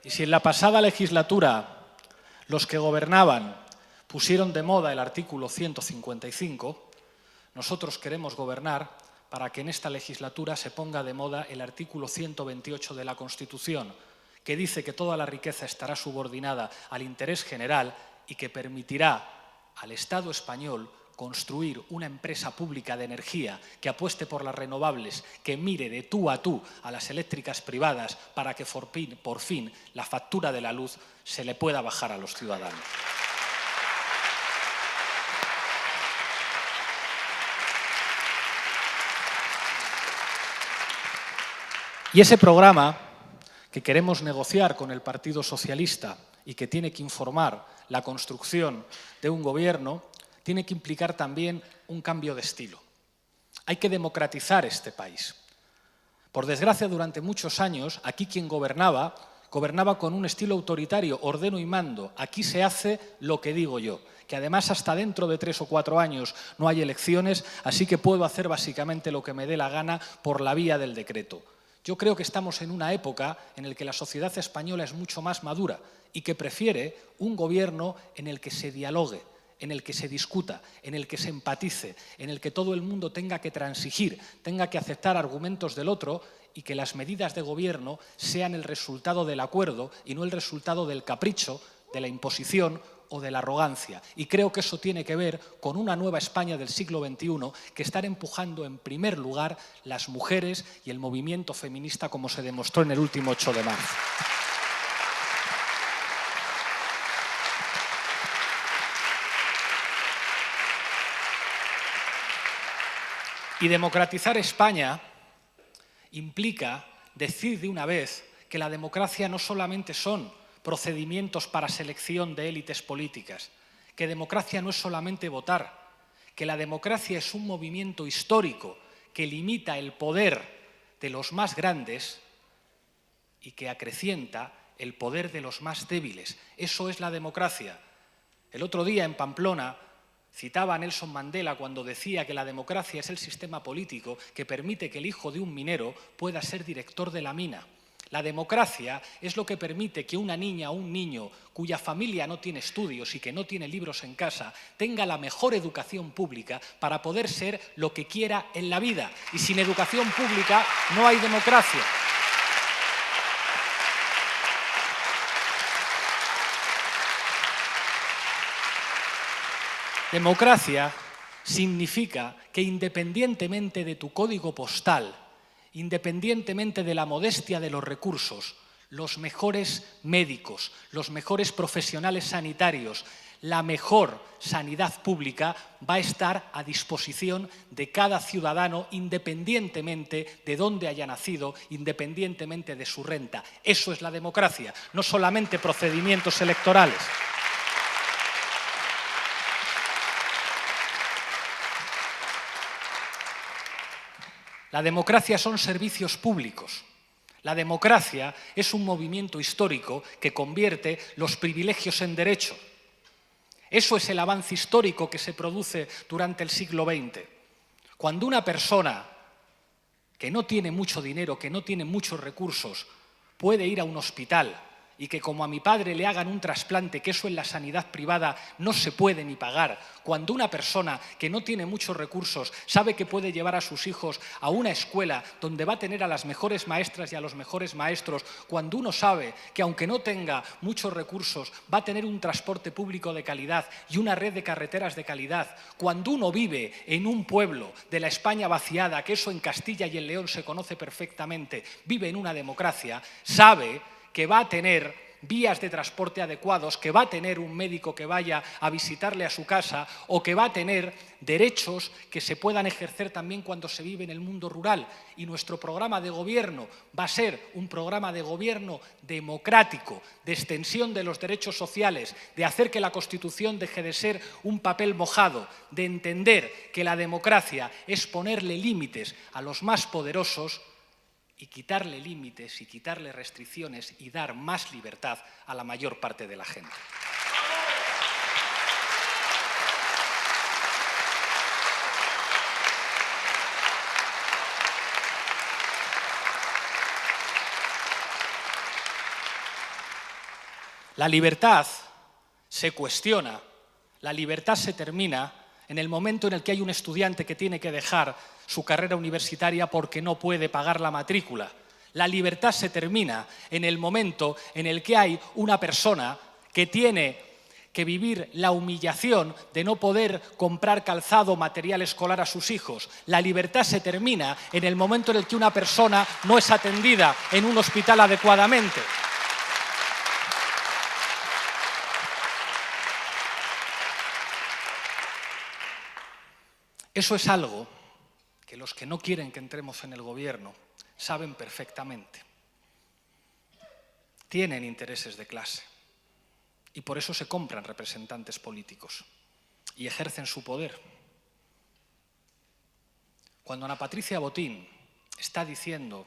Y si en la pasada legislatura los que gobernaban pusieron de moda el artículo 155, nosotros queremos gobernar para que en esta legislatura se ponga de moda el artículo 128 de la Constitución, que dice que toda la riqueza estará subordinada al interés general y que permitirá al Estado español construir una empresa pública de energía que apueste por las renovables, que mire de tú a las eléctricas privadas para que por fin la factura de la luz se le pueda bajar a los ciudadanos. Y ese programa que queremos negociar con el Partido Socialista y que tiene que informar la construcción de un gobierno, tiene que implicar también un cambio de estilo. Hay que democratizar este país. Por desgracia, durante muchos años, aquí quien gobernaba con un estilo autoritario, ordeno y mando. Aquí se hace lo que digo yo, que además hasta dentro de 3 o 4 años no hay elecciones, así que puedo hacer básicamente lo que me dé la gana por la vía del decreto. Yo creo que estamos en una época en la que la sociedad española es mucho más madura y que prefiere un gobierno en el que se dialogue, en el que se discuta, en el que se empatice, en el que todo el mundo tenga que transigir, tenga que aceptar argumentos del otro y que las medidas de gobierno sean el resultado del acuerdo y no el resultado del capricho, de la imposición o de la arrogancia. Y creo que eso tiene que ver con una nueva España del siglo XXI que están empujando en primer lugar las mujeres y el movimiento feminista, como se demostró en el último 8 de marzo. Y democratizar España implica decir de una vez que la democracia no solamente son procedimientos para selección de élites políticas, que democracia no es solamente votar, que la democracia es un movimiento histórico que limita el poder de los más grandes y que acrecienta el poder de los más débiles. Eso es la democracia. El otro día en Pamplona citaba a Nelson Mandela cuando decía que la democracia es el sistema político que permite que el hijo de un minero pueda ser director de la mina. La democracia es lo que permite que una niña o un niño cuya familia no tiene estudios y que no tiene libros en casa tenga la mejor educación pública para poder ser lo que quiera en la vida. Y sin educación pública no hay democracia. Democracia significa que independientemente de tu código postal, independientemente de la modestia de los recursos, los mejores médicos, los mejores profesionales sanitarios, la mejor sanidad pública va a estar a disposición de cada ciudadano independientemente de dónde haya nacido, independientemente de su renta. Eso es la democracia, no solamente procedimientos electorales. La democracia son servicios públicos. La democracia es un movimiento histórico que convierte los privilegios en derecho. Eso es el avance histórico que se produce durante el siglo XX. Cuando una persona que no tiene mucho dinero, que no tiene muchos recursos, puede ir a un hospital y que como a mi padre le hagan un trasplante, que eso en la sanidad privada no se puede ni pagar, cuando una persona que no tiene muchos recursos sabe que puede llevar a sus hijos a una escuela donde va a tener a las mejores maestras y a los mejores maestros, cuando uno sabe que aunque no tenga muchos recursos va a tener un transporte público de calidad y una red de carreteras de calidad, cuando uno vive en un pueblo de la España vaciada, que eso en Castilla y en León se conoce perfectamente, vive en una democracia, sabe que va a tener vías de transporte adecuados, que va a tener un médico que vaya a visitarle a su casa o que va a tener derechos que se puedan ejercer también cuando se vive en el mundo rural. Y nuestro programa de gobierno va a ser un programa de gobierno democrático, de extensión de los derechos sociales, de hacer que la Constitución deje de ser un papel mojado, de entender que la democracia es ponerle límites a los más poderosos y quitarle límites y quitarle restricciones y dar más libertad a la mayor parte de la gente. La libertad se cuestiona, la libertad se termina en el momento en el que hay un estudiante que tiene que dejar su carrera universitaria porque no puede pagar la matrícula. La libertad se termina en el momento en el que hay una persona que tiene que vivir la humillación de no poder comprar calzado o material escolar a sus hijos. La libertad se termina en el momento en el que una persona no es atendida en un hospital adecuadamente. Eso es algo que los que no quieren que entremos en el gobierno saben perfectamente. Tienen intereses de clase y por eso se compran representantes políticos y ejercen su poder. Cuando Ana Patricia Botín está diciendo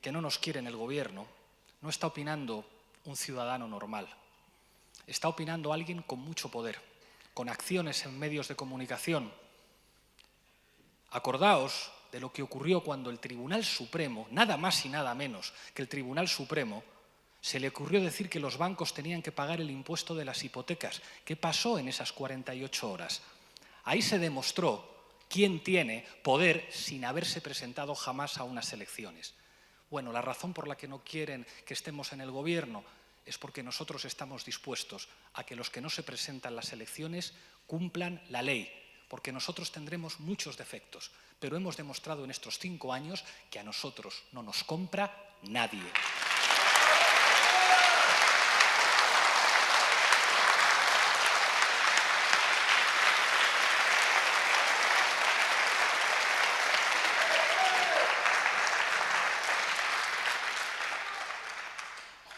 que no nos quiere en el gobierno, no está opinando un ciudadano normal. Está opinando alguien con mucho poder, con acciones en medios de comunicación. Acordaos de lo que ocurrió cuando el Tribunal Supremo, nada más y nada menos que el Tribunal Supremo, se le ocurrió decir que los bancos tenían que pagar el impuesto de las hipotecas. ¿Qué pasó en esas 48 horas? Ahí se demostró quién tiene poder sin haberse presentado jamás a unas elecciones. Bueno, la razón por la que no quieren que estemos en el gobierno es porque nosotros estamos dispuestos a que los que no se presentan a las elecciones cumplan la ley, porque nosotros tendremos muchos defectos, pero hemos demostrado en estos 5 años que a nosotros no nos compra nadie.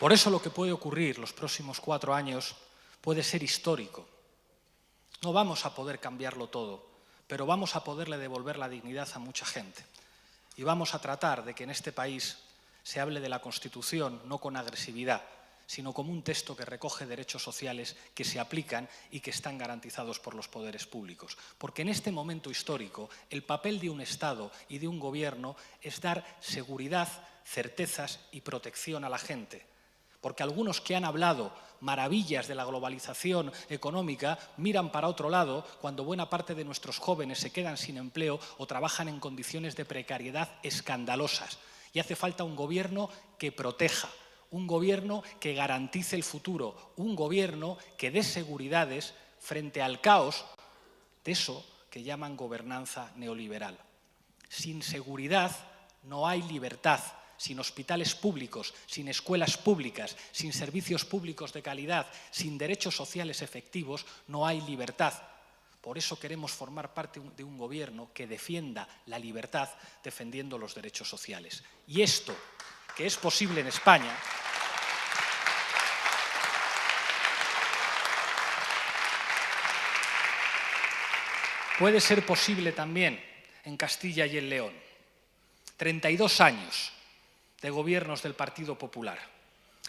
Por eso lo que puede ocurrir los próximos 4 años puede ser histórico. No vamos a poder cambiarlo todo, pero vamos a poderle devolver la dignidad a mucha gente. Y vamos a tratar de que en este país se hable de la Constitución no con agresividad, sino como un texto que recoge derechos sociales que se aplican y que están garantizados por los poderes públicos. Porque en este momento histórico, el papel de un Estado y de un gobierno es dar seguridad, certezas y protección a la gente. Porque algunos que han hablado maravillas de la globalización económica miran para otro lado cuando buena parte de nuestros jóvenes se quedan sin empleo o trabajan en condiciones de precariedad escandalosas. Y hace falta un gobierno que proteja, un gobierno que garantice el futuro, un gobierno que dé seguridades frente al caos de eso que llaman gobernanza neoliberal. Sin seguridad no hay libertad. Sin hospitales públicos, sin escuelas públicas, sin servicios públicos de calidad, sin derechos sociales efectivos, no hay libertad. Por eso queremos formar parte de un gobierno que defienda la libertad defendiendo los derechos sociales. Y esto, que es posible en España, puede ser posible también en Castilla y en León. 32 años de gobiernos del Partido Popular.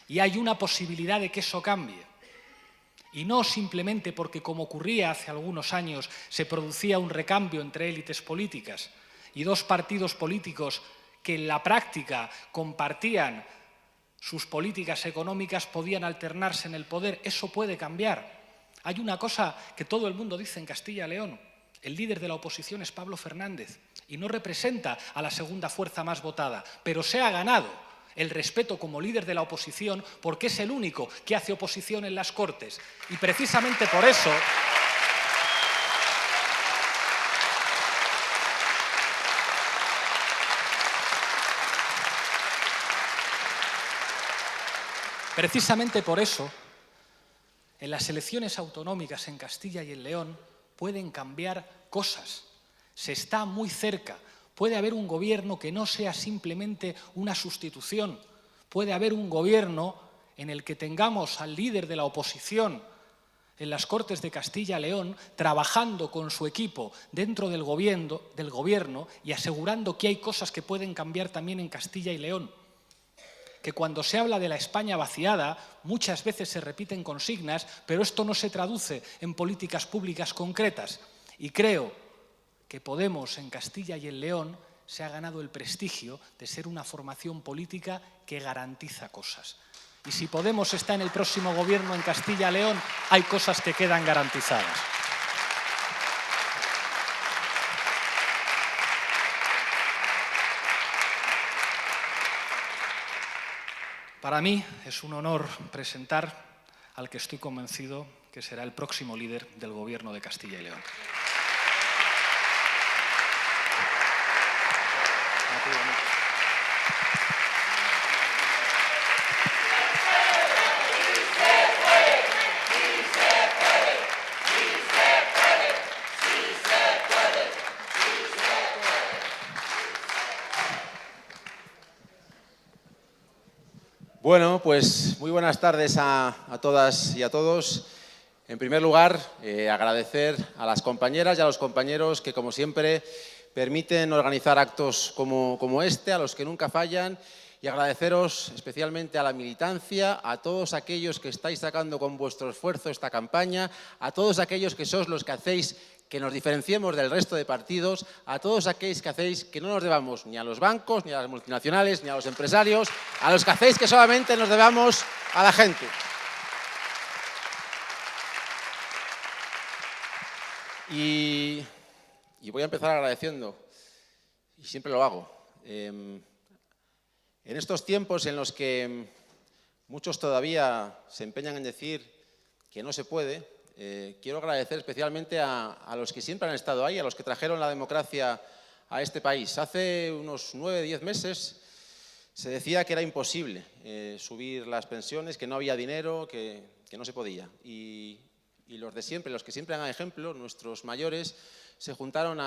Y hay una posibilidad de que eso cambie. Y no simplemente porque, como ocurría hace algunos años, se producía un recambio entre élites políticas y dos partidos políticos que en la práctica compartían sus políticas económicas podían alternarse en el poder. Eso puede cambiar. Hay una cosa que todo el mundo dice en Castilla y León. El líder de la oposición es Pablo Fernández y no representa a la segunda fuerza más votada, pero se ha ganado el respeto como líder de la oposición porque es el único que hace oposición en las Cortes. Y precisamente por eso en las elecciones autonómicas en Castilla y en León pueden cambiar cosas. Se está muy cerca. Puede haber un gobierno que no sea simplemente una sustitución. Puede haber un gobierno en el que tengamos al líder de la oposición en las Cortes de Castilla y León trabajando con su equipo dentro del gobierno y asegurando que hay cosas que pueden cambiar también en Castilla y León. Que cuando se habla de la España vaciada, muchas veces se repiten consignas, pero esto no se traduce en políticas públicas concretas. Y creo que Podemos en Castilla y en León se ha ganado el prestigio de ser una formación política que garantiza cosas. Y si Podemos está en el próximo gobierno en Castilla y León, hay cosas que quedan garantizadas. Para mí es un honor presentar al que estoy convencido que será el próximo líder del Gobierno de Castilla y León. Bueno, pues muy buenas tardes a todas y a todos. En primer lugar, agradecer a las compañeras y a los compañeros que, como siempre, permiten organizar actos como este, a los que nunca fallan, y agradeceros especialmente a la militancia, a todos aquellos que estáis sacando con vuestro esfuerzo esta campaña, a todos aquellos que sois los que hacéis que nos diferenciemos del resto de partidos, a todos aquellos que hacéis que no nos debamos ni a los bancos, ni a las multinacionales, ni a los empresarios, a los que hacéis que solamente nos debamos a la gente. Y voy a empezar agradeciendo, y siempre lo hago. En estos tiempos en los que muchos todavía se empeñan en decir que no se puede, quiero agradecer especialmente a los que siempre han estado ahí, a los que trajeron la democracia a este país. Hace unos 9 o 10 meses se decía que era imposible subir las pensiones, que no había dinero, que no se podía. Y los de siempre, los que siempre dan ejemplo, nuestros mayores, se juntaron,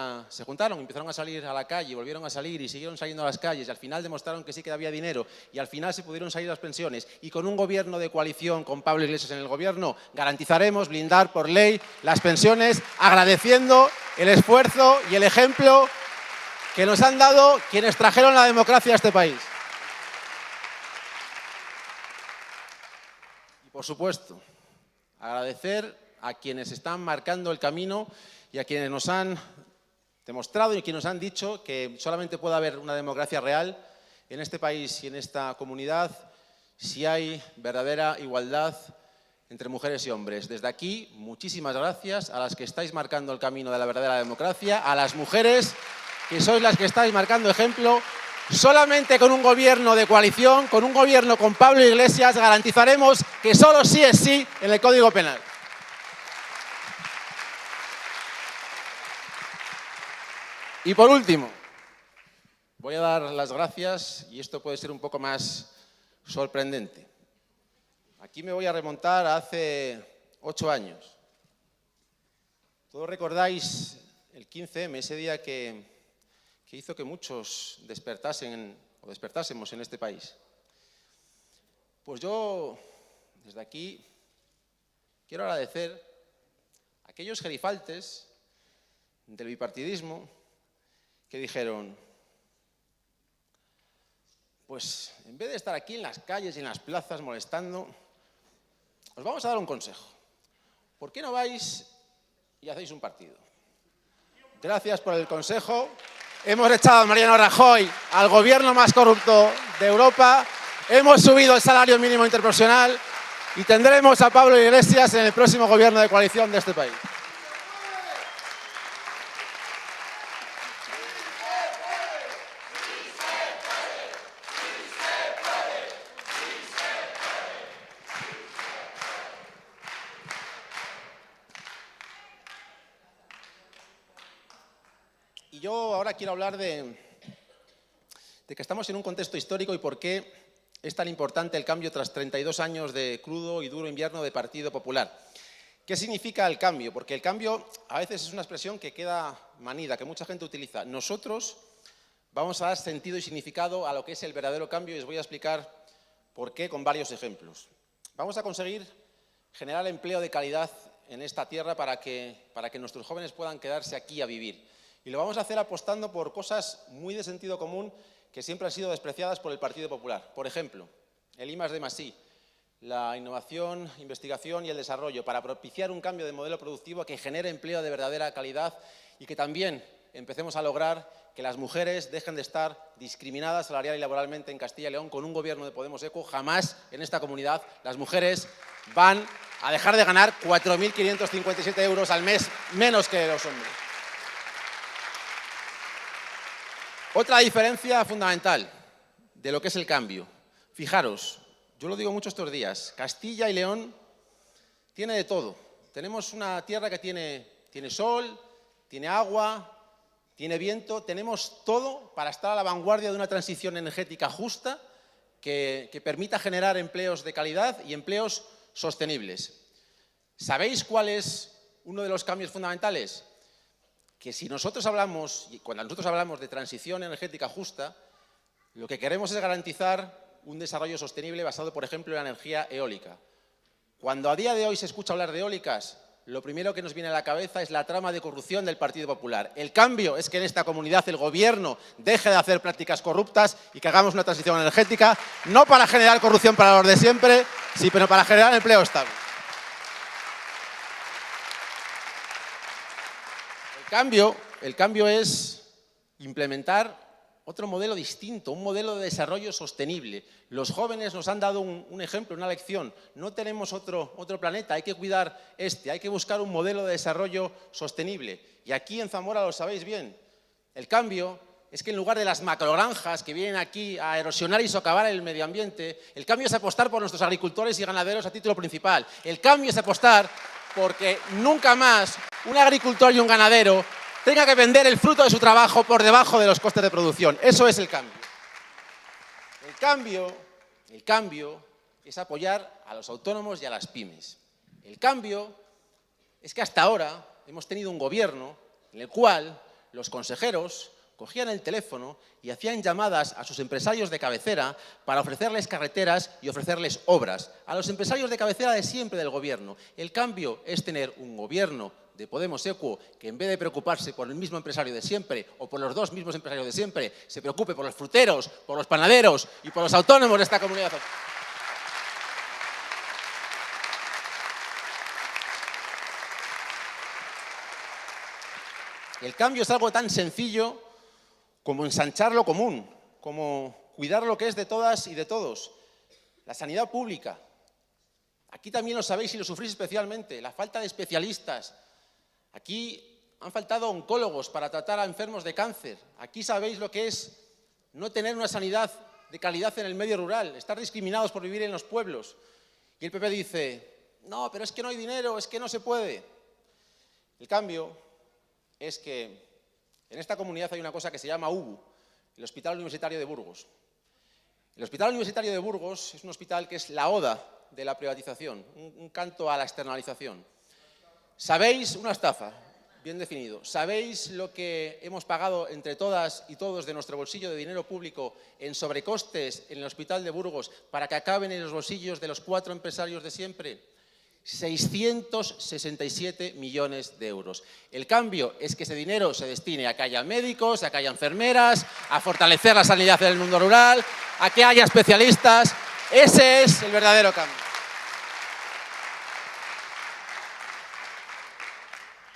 empezaron a salir a la calle, volvieron a salir y siguieron saliendo a las calles y al final demostraron que sí que había dinero y al final se pudieron salir las pensiones. Y con un gobierno de coalición, con Pablo Iglesias en el gobierno, garantizaremos blindar por ley las pensiones, agradeciendo el esfuerzo y el ejemplo que nos han dado quienes trajeron la democracia a este país. Y por supuesto, agradecer a quienes están marcando el camino y a quienes nos han demostrado y quienes nos han dicho que solamente puede haber una democracia real en este país y en esta comunidad si hay verdadera igualdad entre mujeres y hombres. Desde aquí, muchísimas gracias a las que estáis marcando el camino de la verdadera democracia, a las mujeres que sois las que estáis marcando ejemplo. Solamente con un gobierno de coalición, con un gobierno con Pablo Iglesias, garantizaremos que solo sí es sí en el Código Penal. Y por último, voy a dar las gracias, y esto puede ser un poco más sorprendente. Aquí me voy a remontar a hace 8 años. Todos recordáis el 15M, ese día que hizo que muchos despertásemos en este país. Pues yo, desde aquí, quiero agradecer a aquellos gerifaltes del bipartidismo que dijeron, pues en vez de estar aquí en las calles y en las plazas molestando, os vamos a dar un consejo. ¿Por qué no vais y hacéis un partido? Gracias por el consejo. Hemos echado a Mariano Rajoy al gobierno más corrupto de Europa. Hemos subido el salario mínimo interprofesional y tendremos a Pablo Iglesias en el próximo gobierno de coalición de este país. Y yo ahora quiero hablar de que estamos en un contexto histórico y por qué es tan importante el cambio tras 32 años de crudo y duro invierno de Partido Popular. ¿Qué significa el cambio? Porque el cambio a veces es una expresión que queda manida, que mucha gente utiliza. Nosotros vamos a dar sentido y significado a lo que es el verdadero cambio y os voy a explicar por qué con varios ejemplos. Vamos a conseguir generar empleo de calidad en esta tierra para que nuestros jóvenes puedan quedarse aquí a vivir. Y lo vamos a hacer apostando por cosas muy de sentido común que siempre han sido despreciadas por el Partido Popular. Por ejemplo, el I+D+I, la innovación, investigación y el desarrollo, para propiciar un cambio de modelo productivo que genere empleo de verdadera calidad y que también empecemos a lograr que las mujeres dejen de estar discriminadas salarial y laboralmente en Castilla y León. Con un gobierno de Podemos ECO, jamás en esta comunidad las mujeres van a dejar de ganar 4.557 euros al mes menos que los hombres. Otra diferencia fundamental de lo que es el cambio. Fijaros, yo lo digo mucho estos días, Castilla y León tiene de todo. Tenemos una tierra que tiene sol, tiene agua, tiene viento, tenemos todo para estar a la vanguardia de una transición energética justa que permita generar empleos de calidad y empleos sostenibles. ¿Sabéis cuál es uno de los cambios fundamentales? Que si nosotros hablamos, y cuando nosotros hablamos de transición energética justa, lo que queremos es garantizar un desarrollo sostenible basado, por ejemplo, en la energía eólica. Cuando a día de hoy se escucha hablar de eólicas, lo primero que nos viene a la cabeza es la trama de corrupción del Partido Popular. El cambio es que en esta comunidad el gobierno deje de hacer prácticas corruptas y que hagamos una transición energética, no para generar corrupción para los de siempre, sino para generar empleo estable. El cambio es implementar otro modelo distinto, un modelo de desarrollo sostenible. Los jóvenes nos han dado un ejemplo, una lección. No tenemos otro planeta, hay que cuidar hay que buscar un modelo de desarrollo sostenible. Y aquí en Zamora lo sabéis bien. El cambio es que en lugar de las macrogranjas que vienen aquí a erosionar y socavar el medio ambiente, el cambio es apostar por nuestros agricultores y ganaderos a título principal. El cambio es apostar porque nunca más un agricultor y un ganadero tenga que vender el fruto de su trabajo por debajo de los costes de producción. Eso es el cambio. El cambio es apoyar a los autónomos y a las pymes. El cambio es que hasta ahora hemos tenido un gobierno en el cual los consejeros cogían el teléfono y hacían llamadas a sus empresarios de cabecera para ofrecerles carreteras y ofrecerles obras. A los empresarios de cabecera de siempre del gobierno. El cambio es tener un gobierno de Podemos ECO que en vez de preocuparse por el mismo empresario de siempre o por los dos mismos empresarios de siempre, se preocupe por los fruteros, por los panaderos y por los autónomos de esta comunidad. El cambio es algo tan sencillo como ensanchar lo común, como cuidar lo que es de todas y de todos. La sanidad pública. Aquí también lo sabéis y lo sufrís especialmente, la falta de especialistas. Aquí han faltado oncólogos para tratar a enfermos de cáncer. Aquí sabéis lo que es no tener una sanidad de calidad en el medio rural, estar discriminados por vivir en los pueblos. Y el PP dice, no, pero es que no hay dinero, es que no se puede. El cambio es que En esta comunidad hay una cosa que se llama UBU, el Hospital Universitario de Burgos. El Hospital Universitario de Burgos es un hospital que es la oda de la privatización, un canto a la externalización. ¿Sabéis? Una estafa, bien definido. ¿Sabéis lo que hemos pagado entre todas y todos de nuestro bolsillo de dinero público en sobrecostes en el Hospital de Burgos para que acaben en los bolsillos de los 4 empresarios de siempre? 667 millones de euros. El cambio es que ese dinero se destine a que haya médicos, a que haya enfermeras, a fortalecer la sanidad en el mundo rural, a que haya especialistas. Ese es el verdadero cambio.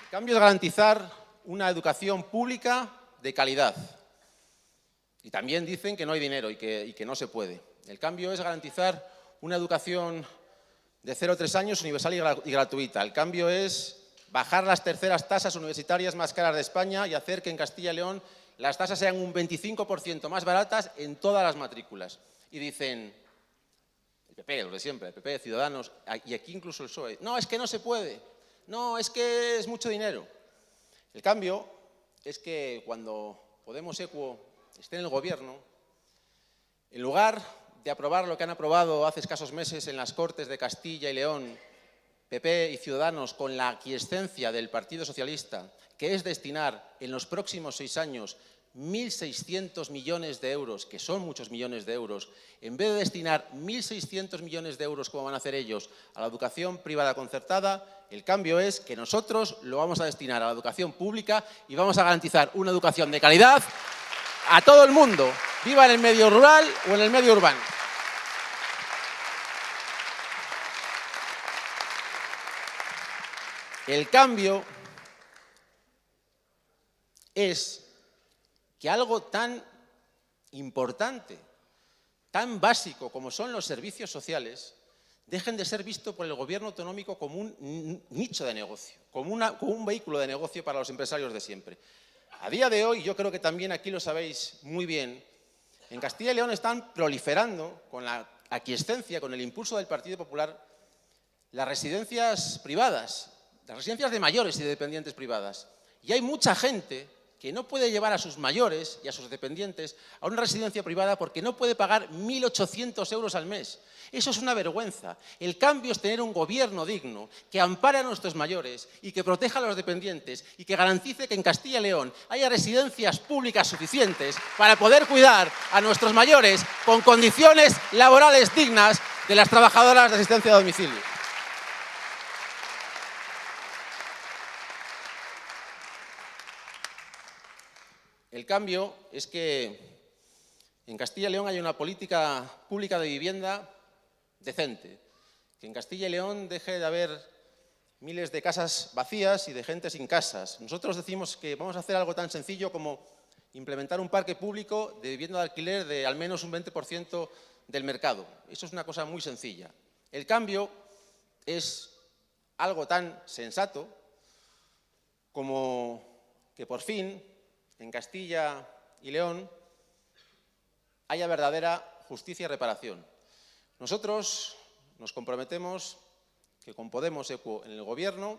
El cambio es garantizar una educación pública de calidad. Y también dicen que no hay dinero y que no se puede. El cambio es garantizar una educación de 0 a 3 años universal y gratuita. El cambio es bajar las terceras tasas universitarias más caras de España y hacer que en Castilla y León las tasas sean un 25% más baratas en todas las matrículas. Y dicen, el PP, los de siempre, el PP, Ciudadanos, y aquí incluso el PSOE, no, es que no se puede, no, es que es mucho dinero. El cambio es que cuando Podemos Equo esté en el gobierno, en lugar de aprobar lo que han aprobado hace escasos meses en las Cortes de Castilla y León, PP y Ciudadanos, con la aquiescencia del Partido Socialista, que es destinar en los próximos 6 años 1.600 millones de euros, que son muchos millones de euros, en vez de destinar 1.600 millones de euros, como van a hacer ellos, a la educación privada concertada, el cambio es que nosotros lo vamos a destinar a la educación pública y vamos a garantizar una educación de calidad a todo el mundo, viva en el medio rural o en el medio urbano. El cambio es que algo tan importante, tan básico como son los servicios sociales, dejen de ser vistos por el gobierno autonómico como un nicho de negocio, como un vehículo de negocio para los empresarios de siempre. A día de hoy, yo creo que también aquí lo sabéis muy bien, en Castilla y León están proliferando, con la aquiescencia, con el impulso del Partido Popular, las residencias privadas, las residencias de mayores y de dependientes privadas. Y hay mucha gente que no puede llevar a sus mayores y a sus dependientes a una residencia privada porque no puede pagar 1.800 euros al mes. Eso es una vergüenza. El cambio es tener un gobierno digno que ampare a nuestros mayores y que proteja a los dependientes y que garantice que en Castilla y León haya residencias públicas suficientes para poder cuidar a nuestros mayores con condiciones laborales dignas de las trabajadoras de asistencia a domicilio. El cambio es que en Castilla y León hay una política pública de vivienda decente, que en Castilla y León deje de haber miles de casas vacías y de gente sin casas. Nosotros decimos que vamos a hacer algo tan sencillo como implementar un parque público de vivienda de alquiler de al menos un 20% del mercado. Eso es una cosa muy sencilla. El cambio es algo tan sensato como que por fin en Castilla y León haya verdadera justicia y reparación. Nosotros nos comprometemos que con Podemos Equo en el Gobierno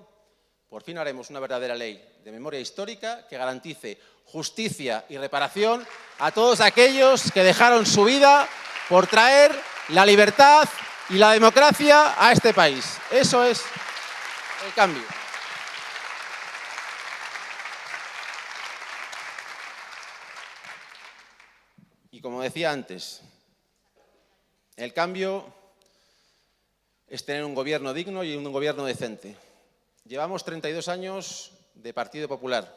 por fin haremos una verdadera ley de memoria histórica que garantice justicia y reparación a todos aquellos que dejaron su vida por traer la libertad y la democracia a este país. Eso es el cambio. Y como decía antes, el cambio es tener un gobierno digno y un gobierno decente. Llevamos 32 años de Partido Popular.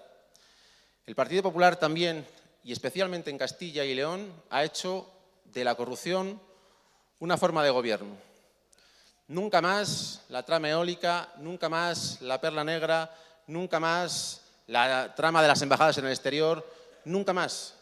El Partido Popular también, y especialmente en Castilla y León, ha hecho de la corrupción una forma de gobierno. Nunca más la trama eólica, nunca más la perla negra, nunca más la trama de las embajadas en el exterior, nunca más.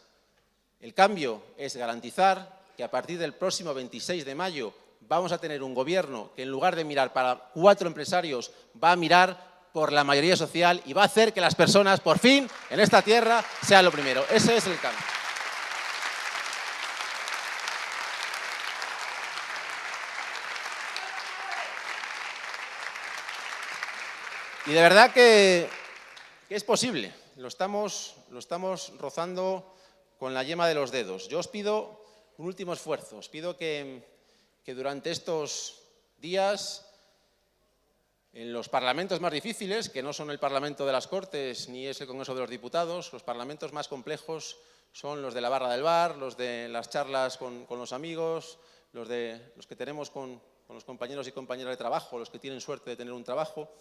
El cambio es garantizar que a partir del próximo 26 de mayo vamos a tener un gobierno que en lugar de mirar para 4 empresarios va a mirar por la mayoría social y va a hacer que las personas por fin en esta tierra sean lo primero. Ese es el cambio. Y de verdad que es posible. lo estamos rozando con la yema de los dedos. Yo os pido un último esfuerzo, os pido que durante estos días, en los parlamentos más difíciles, que no son el Parlamento de las Cortes ni es el Congreso de los Diputados, los parlamentos más complejos son los de la barra del bar, los de las charlas con los amigos, los que tenemos con los compañeros y compañeras de trabajo, los que tienen suerte de tener un trabajo,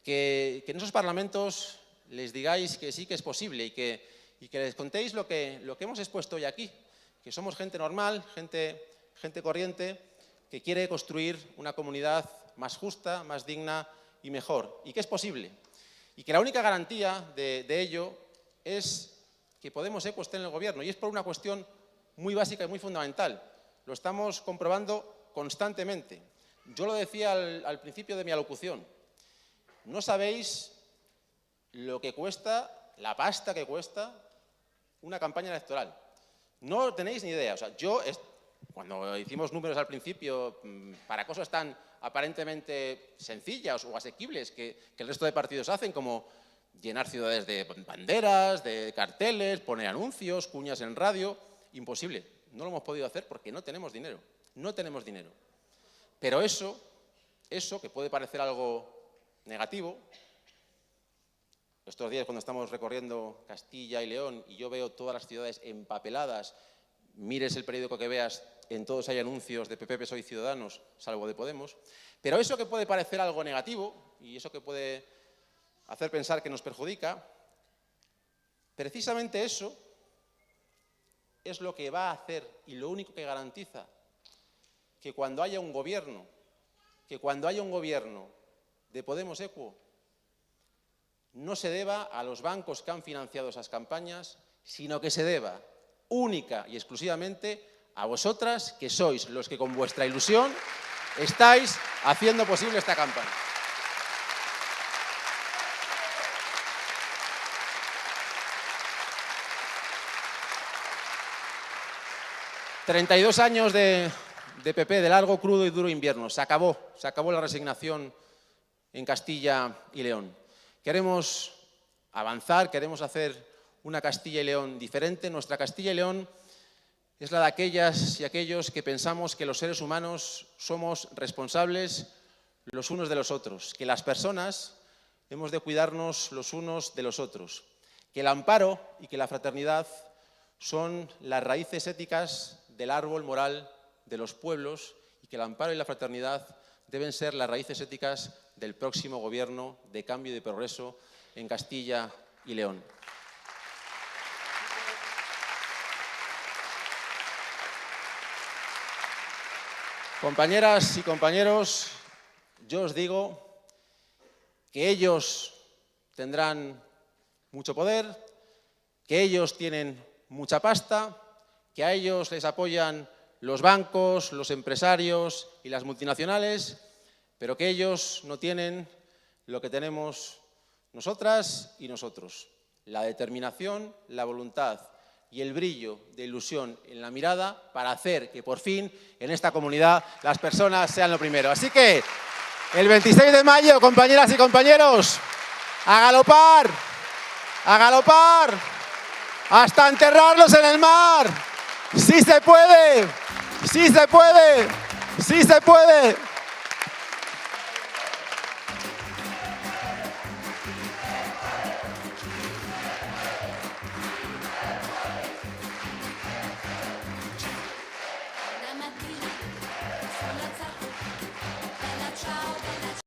que en esos parlamentos les digáis que sí que es posible y que les contéis lo que hemos expuesto hoy aquí, que somos gente normal, gente corriente, que quiere construir una comunidad más justa, más digna y mejor, y que es posible. Y que la única garantía de ello es que Podemos ECO esté en el gobierno, y es por una cuestión muy básica y muy fundamental. Lo estamos comprobando constantemente. Yo lo decía al principio de mi alocución. No sabéis lo que cuesta, la pasta que cuesta una campaña electoral. No tenéis ni idea. O sea, cuando hicimos números al principio para cosas tan aparentemente sencillas o asequibles que el resto de partidos hacen, como llenar ciudades de banderas, de carteles, poner anuncios, cuñas en radio, imposible. No lo hemos podido hacer porque no tenemos dinero. No tenemos dinero. Pero eso que puede parecer algo negativo, estos días cuando estamos recorriendo Castilla y León y yo veo todas las ciudades empapeladas, mires el periódico que veas, en todos hay anuncios de PP, PSOE y Ciudadanos, salvo de Podemos, pero eso que puede parecer algo negativo y eso que puede hacer pensar que nos perjudica, precisamente eso es lo que va a hacer y lo único que garantiza que cuando haya un gobierno de Podemos ECO, no se deba a los bancos que han financiado esas campañas, sino que se deba única y exclusivamente a vosotras, que sois los que con vuestra ilusión estáis haciendo posible esta campaña. «32 años de PP, de largo, crudo y duro invierno. Se acabó la resignación en Castilla y León. Queremos avanzar, queremos hacer una Castilla y León diferente. Nuestra Castilla y León es la de aquellas y aquellos que pensamos que los seres humanos somos responsables los unos de los otros, que las personas hemos de cuidarnos los unos de los otros, que el amparo y que la fraternidad son las raíces éticas del árbol moral de los pueblos y que el amparo y la fraternidad deben ser las raíces éticas del próximo gobierno de cambio y de progreso en Castilla y León. Compañeras y compañeros, yo os digo que ellos tendrán mucho poder, que ellos tienen mucha pasta, que a ellos les apoyan los bancos, los empresarios y las multinacionales, pero que ellos no tienen lo que tenemos nosotras y nosotros: la determinación, la voluntad y el brillo de ilusión en la mirada para hacer que por fin en esta comunidad las personas sean lo primero. Así que el 26 de mayo, compañeras y compañeros, a galopar, hasta enterrarlos en el mar. ¡Sí se puede! ¡Sí se puede! ¡Sí se puede!